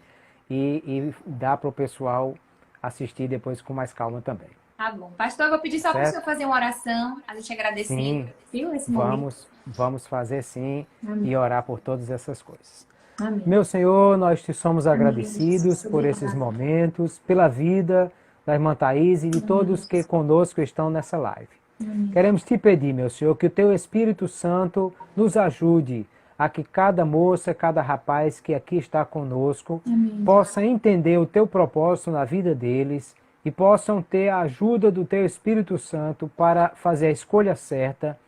e dar para o pessoal assistir depois com mais calma também. Tá bom. Pastor, eu vou pedir só para o senhor fazer uma oração, a gente agradecer. Sim, viu, esse momento. Vamos fazer sim. Amém. E orar por todas essas coisas. Amém. Meu Senhor, nós te somos agradecidos por esses momentos, pela vida da irmã Thaís e de todos que conosco estão nessa live. Amém. Queremos te pedir, meu Senhor, que o teu Espírito Santo nos ajude a que cada moça, cada rapaz que aqui está conosco possa entender o teu propósito na vida deles e possam ter a ajuda do teu Espírito Santo para fazer a escolha certa,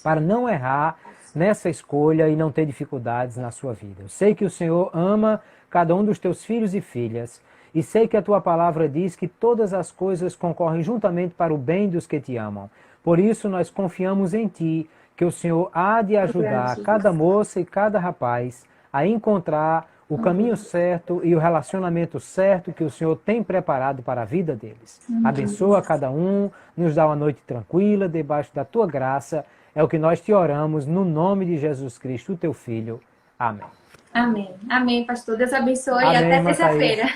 para não errar nessa escolha e não ter dificuldades na sua vida. Eu sei que o Senhor ama cada um dos teus filhos e filhas e sei que a tua palavra diz que todas as coisas concorrem juntamente para o bem dos que te amam. Por isso nós confiamos em ti, que o Senhor há de ajudar cada moça e cada rapaz a encontrar o caminho certo e o relacionamento certo que o Senhor tem preparado para a vida deles. Abençoa cada um, nos dá uma noite tranquila, debaixo da tua graça. É o que nós te oramos, no nome de Jesus Cristo, o teu Filho. Amém. Amém. Amém, pastor. Deus abençoe e Amém, até terça-feira.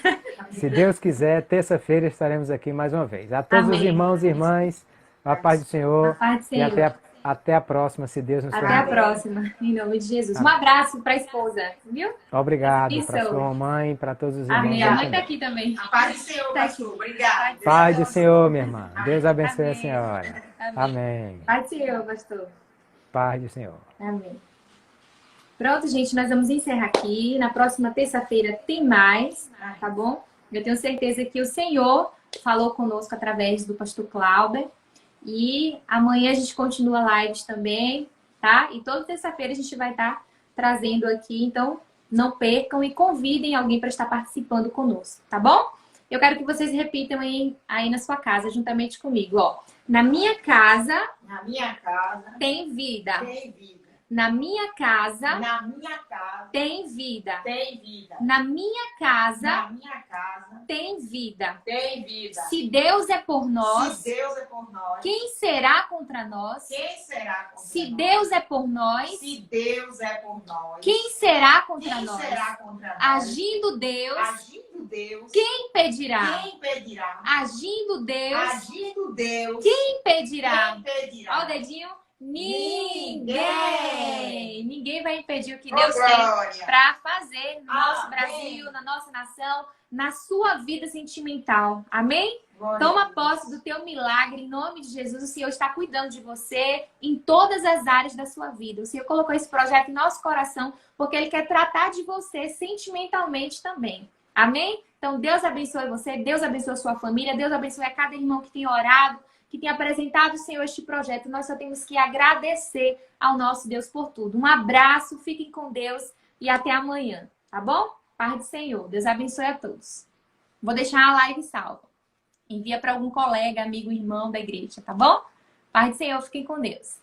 Se Deus quiser, terça-feira estaremos aqui mais uma vez. A todos os irmãos e irmãs, a paz do Senhor. A paz do Senhor. E até a próxima, se Deus nos permitir. Até a próxima, em nome de Jesus. Um abraço para a esposa, viu? Obrigado para sua mamãe, para todos os irmãos. Amém. A mãe está aqui também. A paz do Senhor, pastor. Obrigada. Paz do Senhor, minha irmã. Deus abençoe a senhora. Amém. Paz do Senhor, pastor. Paz do Senhor. Amém. Pronto, gente, nós vamos encerrar aqui. Na próxima terça-feira tem mais, tá bom? Eu tenho certeza que o Senhor falou conosco através do pastor Clauber. E amanhã a gente continua lives também, tá? E toda terça-feira a gente vai estar trazendo aqui. Então, Não percam e convidem alguém para estar participando conosco, tá bom? Eu quero que vocês repitam aí na sua casa, juntamente comigo, ó. Na minha casa tem vida. tem vida. Na minha casa Na minha casa tem vida. tem vida. Na minha casa Na minha casa tem vida. tem vida. Se Deus é por nós, Se Deus é por nós, quem será contra nós? quem será contra Se nós? Deus é por nós, Se Deus é por nós, quem será contra quem nós? será contra nós? Agindo Deus, Agindo Deus, quem impedirá? quem impedirá? Agindo Deus, Agindo Deus, quem impedirá? quem impedirá? Ó o dedinho. Ninguém! Ninguém. Ninguém vai impedir o que Ô, Deus tem glória. para fazer no nosso Amém. Brasil, na nossa nação, na sua vida sentimental. Amém? Glória a Toma Deus. posse do teu milagre em nome de Jesus. O Senhor está cuidando de você em todas as áreas da sua vida. O Senhor colocou esse projeto em nosso coração porque Ele quer tratar de você sentimentalmente também. Amém? Então, Deus abençoe você, Deus abençoe a sua família, Deus abençoe a cada irmão que tem orado, que tem apresentado ao Senhor este projeto. Nós só temos que agradecer ao nosso Deus por tudo. Um abraço, fiquem com Deus e até amanhã, tá bom? Paz do Senhor. Deus abençoe a todos. Vou deixar a live salva. Envia para algum colega, amigo, irmão da igreja, tá bom? Paz do Senhor, fiquem com Deus.